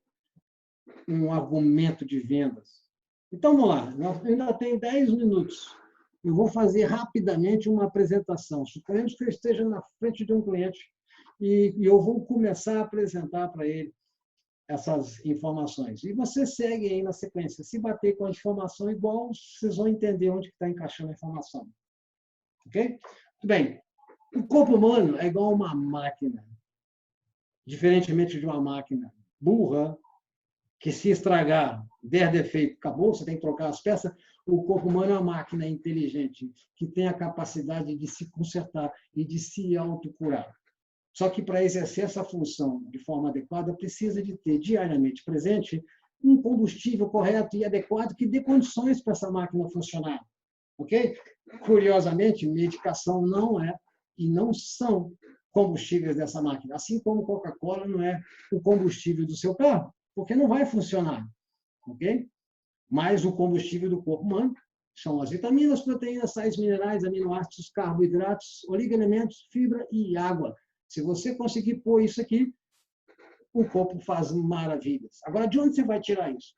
um argumento de vendas. Então, vamos lá. Eu ainda tenho 10 minutos. Eu vou fazer rapidamente uma apresentação. Suponhamos que eu esteja na frente de um cliente e eu vou começar a apresentar para ele essas informações. E você segue aí na sequência. Se bater com a informação igual, vocês vão entender onde está encaixando a informação. Ok? Muito bem. O corpo humano é igual a uma máquina. Diferentemente de uma máquina burra, que se estragar, der defeito, acabou, você tem que trocar as peças. O corpo humano é uma máquina inteligente, que tem a capacidade de se consertar e de se autocurar. Só que para exercer essa função de forma adequada, precisa de ter diariamente presente um combustível correto e adequado que dê condições para essa máquina funcionar. Ok? Curiosamente, medicação não é e não são combustíveis dessa máquina, assim como Coca-Cola não é o combustível do seu carro, porque não vai funcionar. Ok? Mas o combustível do corpo humano são as vitaminas, proteínas, sais minerais, aminoácidos, carboidratos, oligoelementos, fibra e água. Se você conseguir pôr isso aqui, o corpo faz maravilhas. Agora, de onde você vai tirar isso?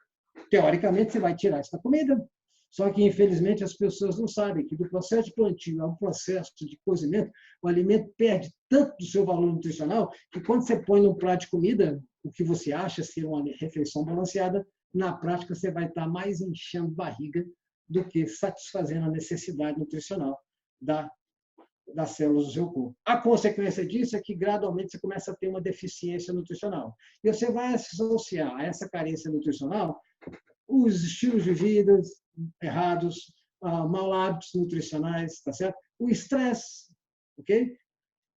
Teoricamente, você vai tirar isso da comida. Só que, infelizmente, as pessoas não sabem que do processo de plantio ao processo de cozimento, o alimento perde tanto do seu valor nutricional que, quando você põe num prato de comida, o que você acha ser uma refeição balanceada, na prática, você vai estar mais enchendo barriga do que satisfazendo a necessidade nutricional das células do seu corpo. A consequência disso é que, gradualmente, você começa a ter uma deficiência nutricional. E você vai associar a essa carência nutricional os estilos de vida errados, mau hábitos nutricionais, tá certo? O estresse, ok?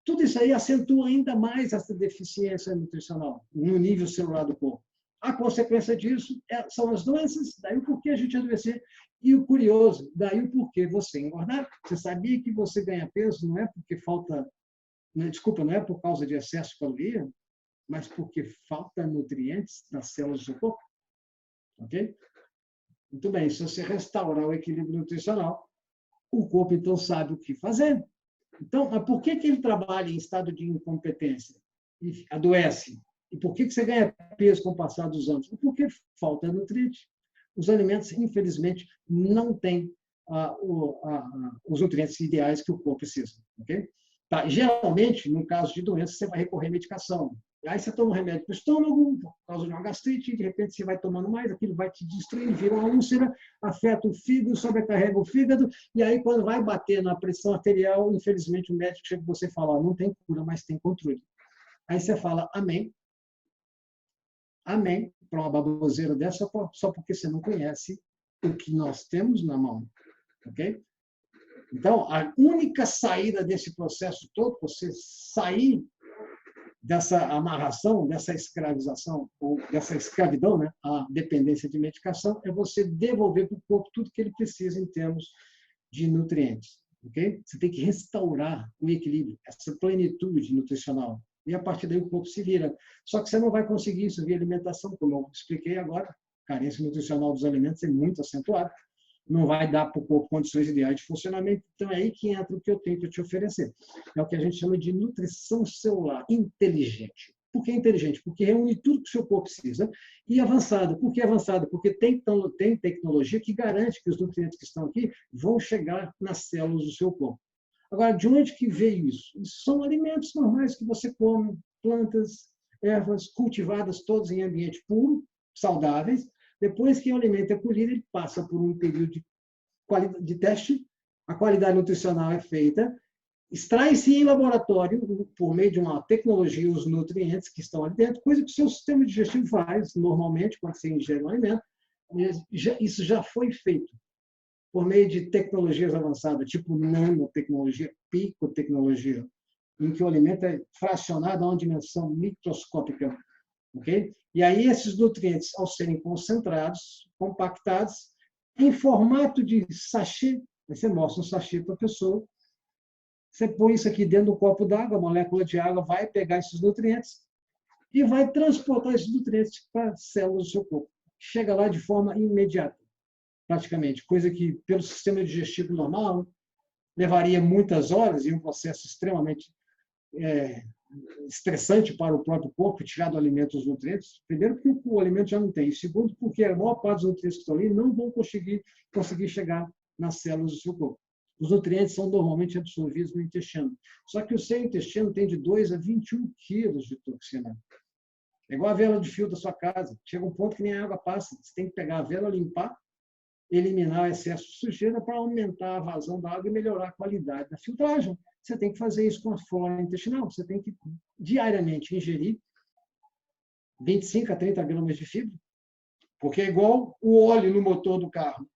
Tudo isso aí acentua ainda mais essa deficiência nutricional no nível celular do corpo. A consequência disso são as doenças, daí o porquê a gente adoecer. E o curioso, daí o porquê você engordar. Você sabia que você ganha peso não é porque falta, desculpa, não é por causa de excesso de caloria, mas porque falta nutrientes nas células do seu corpo. Ok? Muito bem, se você restaurar o equilíbrio nutricional, o corpo então sabe o que fazer. Então, mas por que ele trabalha em estado de incompetência e adoece? E por que você ganha peso com o passar dos anos? Porque falta nutriente. Os alimentos, infelizmente, não têm os nutrientes ideais que o corpo precisa. Okay? Tá? Geralmente, no caso de doença, você vai recorrer à medicação. Aí você toma um remédio para o estômago, por causa de uma gastrite, e de repente você vai tomando mais, aquilo vai te destruindo, vira uma úlcera, afeta o fígado, sobrecarrega o fígado, e aí quando vai bater na pressão arterial, infelizmente o médico chega para você e fala, não tem cura, mas tem controle. Aí você fala, amém, amém, para uma baboseira dessa, só porque você não conhece o que nós temos na mão. Ok? Então, a única saída desse processo todo, você sair dessa amarração, dessa escravização, ou dessa escravidão, né, a dependência de medicação, é você devolver para o corpo tudo que ele precisa em termos de nutrientes. Okay? Você tem que restaurar o equilíbrio, essa plenitude nutricional. E a partir daí o corpo se vira. Só que você não vai conseguir isso via alimentação, como eu expliquei agora. A carência nutricional dos alimentos é muito acentuada. Não vai dar para o corpo condições ideais de funcionamento. Então, é aí que entra o que eu tenho para te oferecer. É o que a gente chama de nutrição celular inteligente. Por que inteligente? Porque reúne tudo que o seu corpo precisa. E avançada. Por que avançada? Porque tem tecnologia que garante que os nutrientes que estão aqui vão chegar nas células do seu corpo. Agora, de onde que veio isso? Isso são alimentos normais que você come, plantas, ervas cultivadas todas em ambiente puro, saudáveis. Depois que o alimento é colhido, ele passa por um período de teste, a qualidade nutricional é feita, extrai-se em laboratório, por meio de uma tecnologia, os nutrientes que estão ali dentro, coisa que o seu sistema digestivo faz normalmente quando você ingere um alimento. Isso já foi feito por meio de tecnologias avançadas, tipo nanotecnologia, picotecnologia, em que o alimento é fracionado a uma dimensão microscópica. Okay? E aí esses nutrientes, ao serem concentrados, compactados, em formato de sachê, você mostra um sachê para a pessoa, você põe isso aqui dentro do copo d'água, a molécula de água vai pegar esses nutrientes e vai transportar esses nutrientes para as células do seu corpo. Chega lá de forma imediata, praticamente, coisa que, pelo sistema digestivo normal, levaria muitas horas e um processo extremamente estressante para o próprio corpo, tirar do alimento os nutrientes. Primeiro, porque o alimento já não tem. E segundo, porque a maior parte dos nutrientes que estão ali não vão conseguir chegar nas células do seu corpo. Os nutrientes são normalmente absorvidos no intestino. Só que o seu intestino tem de 2 a 21 quilos de toxina. É igual a vela de fio da sua casa. Chega um ponto que nem a água passa. Você tem que pegar a vela, limpar, eliminar o excesso de sujeira para aumentar a vazão da água e melhorar a qualidade da filtragem. Você tem que fazer isso com a flora intestinal. Você tem que diariamente ingerir 25 a 30 gramas de fibra, porque é igual o óleo no motor do carro.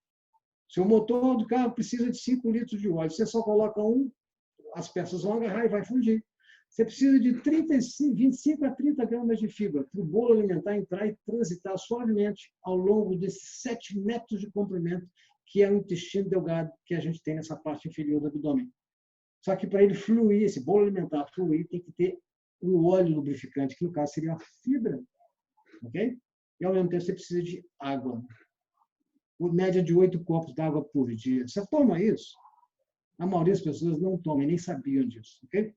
Se o motor do carro precisa de 5 litros de óleo, você só coloca um, as peças vão agarrar e vai fundir. Você precisa de 25 a 30 gramas de fibra para o bolo alimentar entrar e transitar suavemente ao longo desses 7 metros de comprimento, que é o intestino delgado que a gente tem nessa parte inferior do abdômen. Só que para ele fluir, esse bolo alimentar fluir, tem que ter o óleo lubrificante, que no caso seria a fibra. Ok? E ao mesmo tempo você precisa de água. Por média de 8 copos d'água por dia. Você toma isso? A maioria das pessoas não toma e nem sabiam disso. Ok?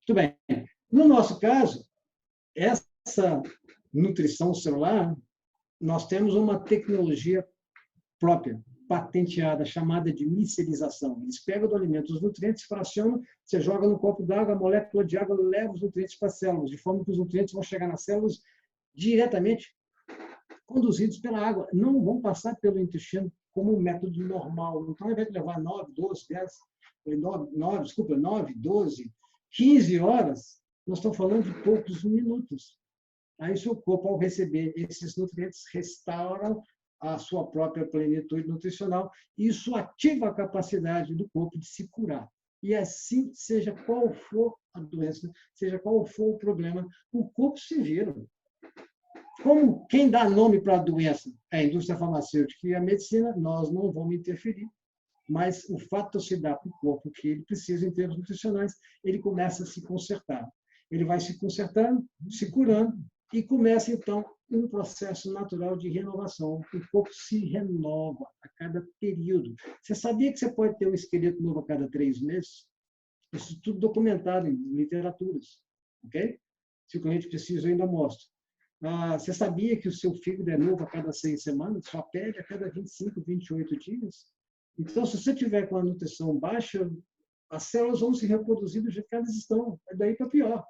Muito bem. No nosso caso, essa nutrição celular, nós temos uma tecnologia própria, patenteada, chamada de micelização. Eles pegam do alimento os nutrientes, fracionam, você joga no copo d'água, a molécula de água leva os nutrientes para as células, de forma que os nutrientes vão chegar nas células diretamente conduzidos pela água, não vão passar pelo intestino como um método normal. Então, ao invés de levar 9, 12, 15 horas, nós estamos falando de poucos minutos. Aí, seu corpo, ao receber esses nutrientes, restauram a sua própria plenitude nutricional. Isso ativa a capacidade do corpo de se curar. E assim, seja qual for a doença, seja qual for o problema, o corpo se vira. Como quem dá nome para a doença é a indústria farmacêutica e a medicina, nós não vamos interferir. Mas o fato de se dar para o corpo o que ele precisa em termos nutricionais, ele começa a se consertar. Ele vai se consertando, se curando, e começa, então, um processo natural de renovação. O corpo se renova a cada período. Você sabia que você pode ter um esqueleto novo a cada 3 meses? Isso tudo documentado em literaturas. Ok? Se o cliente precisa, eu ainda mostro. Você sabia que o seu fígado é novo a cada 6 semanas? Sua pele a cada 25, 28 dias? Então, se você tiver com a nutrição baixa, as células vão se reproduzir do jeito que elas estão. É daí para pior.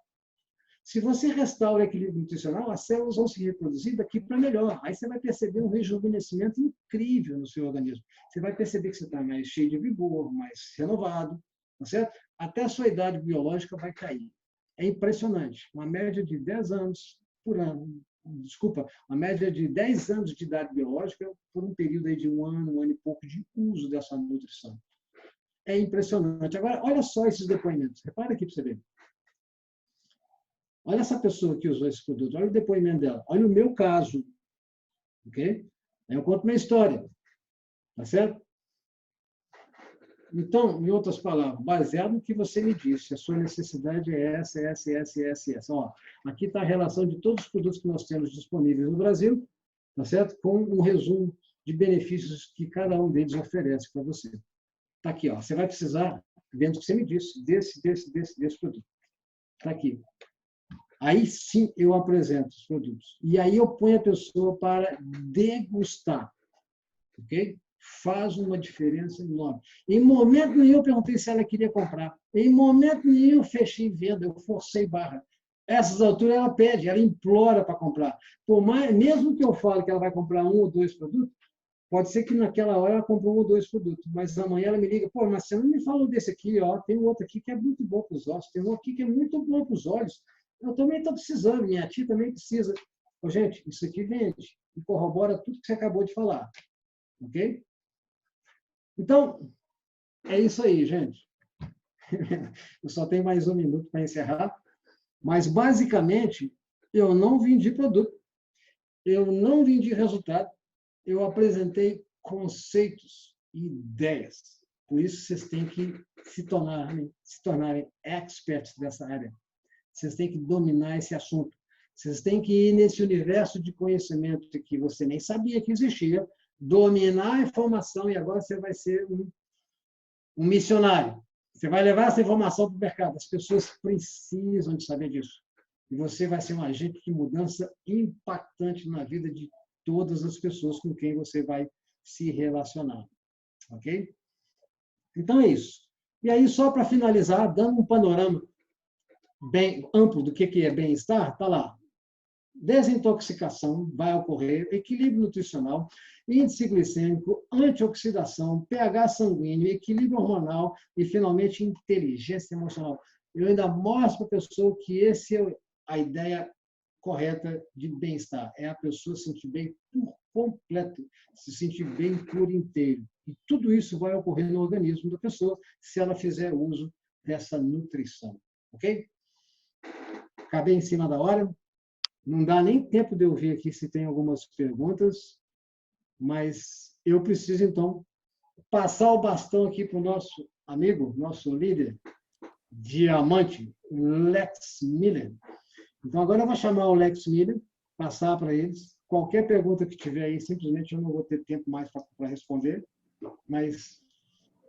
Se você restaura o equilíbrio nutricional, as células vão se reproduzir daqui para melhor. Aí você vai perceber um rejuvenescimento incrível no seu organismo. Você vai perceber que você está mais cheio de vigor, mais renovado, tá certo? Até a sua idade biológica vai cair. É impressionante. Uma média de 10 anos por ano. Desculpa, uma média de 10 anos de idade biológica por um período aí de um ano e pouco de uso dessa nutrição. É impressionante. Agora, olha só esses depoimentos. Repara aqui para você ver. Olha essa pessoa que usou esse produto. Olha o depoimento dela. Olha o meu caso. Ok? Aí eu conto minha história. Tá certo? Então, em outras palavras, baseado no que você me disse, a sua necessidade é essa. Ó, aqui está a relação de todos os produtos que nós temos disponíveis no Brasil, tá certo? Com um resumo de benefícios que cada um deles oferece para você. Está aqui, ó. Você vai precisar, dentro do que você me disse, desse produto. Está aqui. Aí sim eu apresento os produtos. E aí eu ponho a pessoa para degustar. Ok? Faz uma diferença enorme. Em momento nenhum eu perguntei se ela queria comprar. Em momento nenhum eu fechei venda, eu forcei barra. Essas alturas ela pede, ela implora para comprar. Por mais, mesmo que eu fale que ela vai comprar 1 ou 2 produtos, pode ser que naquela hora ela comprou 1 ou 2 produtos, mas amanhã ela me liga, pô, mas você não me falou desse aqui, ó, tem um outro aqui que é muito bom para os ossos, tem um aqui que é muito bom para os olhos. Eu também estou precisando, minha tia também precisa. Ô, gente, isso aqui vende e corrobora tudo que você acabou de falar. Ok? Então, é isso aí, gente. Eu só tenho mais 1 minuto para encerrar, mas, basicamente, eu não vendi produto, eu não vendi resultado, eu apresentei conceitos e ideias. Por isso, vocês têm que se tornarem experts dessa área. Vocês têm que dominar esse assunto. Vocês têm que ir nesse universo de conhecimento que você nem sabia que existia, dominar a informação e agora você vai ser um missionário. Você vai levar essa informação para o mercado. As pessoas precisam de saber disso. E você vai ser um agente de mudança impactante na vida de todas as pessoas com quem você vai se relacionar. Ok? Então é isso. E aí, só para finalizar, dando um panorama bem amplo do que é bem-estar, está lá. desintoxicação vai ocorrer, equilíbrio nutricional, índice glicêmico, antioxidação, pH sanguíneo, equilíbrio hormonal e, finalmente, inteligência emocional. Eu ainda mostro para a pessoa que essa é a ideia correta de bem-estar. É a pessoa se sentir bem por completo, se sentir bem por inteiro. E tudo isso vai ocorrer no organismo da pessoa se ela fizer uso dessa nutrição. Ok? Acabei em cima da hora. Não dá nem tempo de eu ver aqui se tem algumas perguntas, mas eu preciso, então, passar o bastão aqui para o nosso amigo, nosso líder, diamante, Lex Miller. Então, agora eu vou chamar o Lex Miller, passar para eles. Qualquer pergunta que tiver aí, simplesmente eu não vou ter tempo mais para responder, mas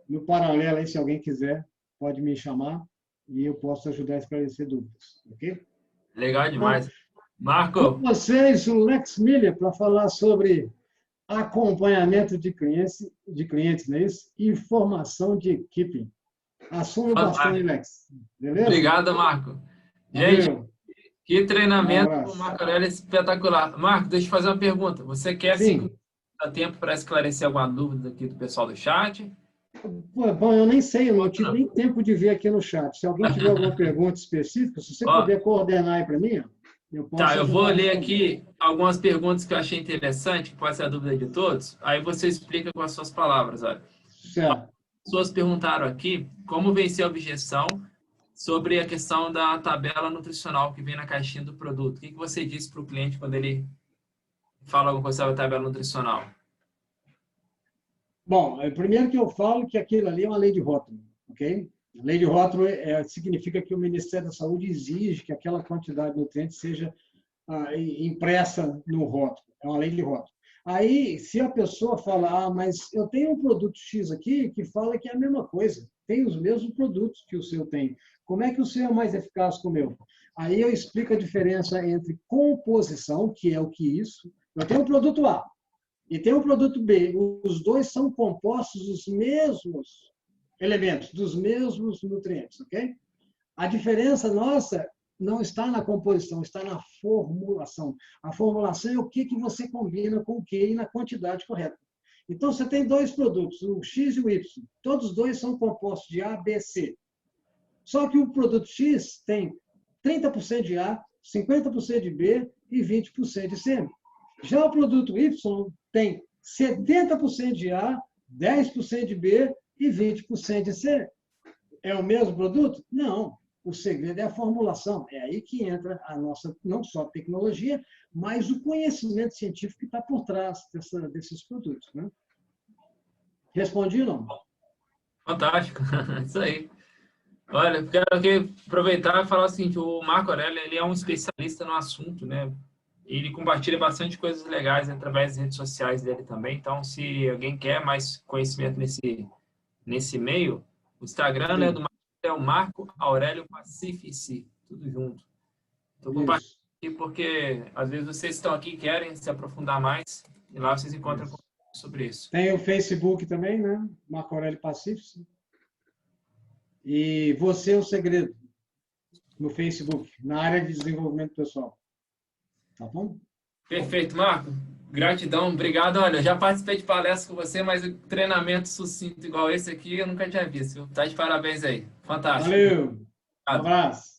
no paralelo aí, se alguém quiser, pode me chamar e eu posso ajudar a esclarecer dúvidas, ok? Legal demais. Então, Marco, com vocês, o Lex Miller, para falar sobre acompanhamento de clientes, não é isso? E formação de equipe. Assuma o bastão, fantástico. Lex. Beleza? Obrigado, Marco. Gente, Valeu. que Um treinamento do abraço. Marco Aurélio espetacular. Marco, deixa eu fazer uma pergunta. Você quer 5 Sim. minutos de tempo para esclarecer alguma dúvida aqui do pessoal do chat? Bom, eu nem sei, eu não tive Não. nem tempo de ver aqui no chat. Se alguém tiver alguma pergunta específica, se você Ó, puder coordenar aí para mim, eu tá, posso eu vou ajudar a ler responder. aqui algumas perguntas que eu achei interessante, que pode ser a dúvida de todos. Aí você explica com as suas palavras, olha. Certo. As pessoas perguntaram aqui como vencer a objeção sobre a questão da tabela nutricional que vem na caixinha do produto. O que você diz para o cliente quando ele fala alguma coisa sobre a tabela nutricional? Bom, primeiro que eu falo que aquilo ali é uma lei de rótulo, ok? A lei de rótulo significa que o Ministério da Saúde exige que aquela quantidade de nutrientes seja impressa no rótulo. É uma lei de rótulo. Aí, se a pessoa fala, mas eu tenho um produto X aqui que fala que é a mesma coisa, tem os mesmos produtos que o seu tem. Como é que o seu é mais eficaz que o meu? Aí eu explico a diferença entre composição, que é o que isso. Eu tenho um produto A e tenho um produto B. Os dois são compostos dos mesmos elementos, dos mesmos nutrientes, ok? A diferença nossa não está na composição, está na formulação. A formulação é o que você combina com o que e na quantidade correta. Então, você tem dois produtos, o X e o Y. Todos os dois são compostos de A, B, C. Só que o produto X tem 30% de A, 50% de B e 20% de C. Já o produto Y tem 70% de A, 10% de B e 20% de C. É o mesmo produto? Não. O segredo é a formulação. É aí que entra a nossa, não só tecnologia, mas o conhecimento científico que está por trás desses produtos. Né? Respondi ou não? Fantástico. Isso aí. Olha, eu quero aqui aproveitar e falar o seguinte, o Marco Aurélio, ele é um especialista no assunto, né? Ele compartilha bastante coisas legais através das redes sociais dele também. Então, se alguém quer mais conhecimento nesse meio, o Instagram, né, do Marco é o Marco Aurélio Pacifici, tudo junto. Estou compartilhando Isso. aqui porque às vezes vocês estão aqui e querem se aprofundar mais e lá vocês encontram Isso. sobre isso. Tem o Facebook também, né? Marco Aurélio Pacífico. E Você é o Segredo, no Facebook, na área de desenvolvimento pessoal. Tá bom? Perfeito, Marco. Gratidão, obrigado. Olha, eu já participei de palestra com você, mas o treinamento sucinto igual esse aqui eu nunca tinha visto. Tá de parabéns aí. Fantástico. Valeu! Um Obrigado. abraço!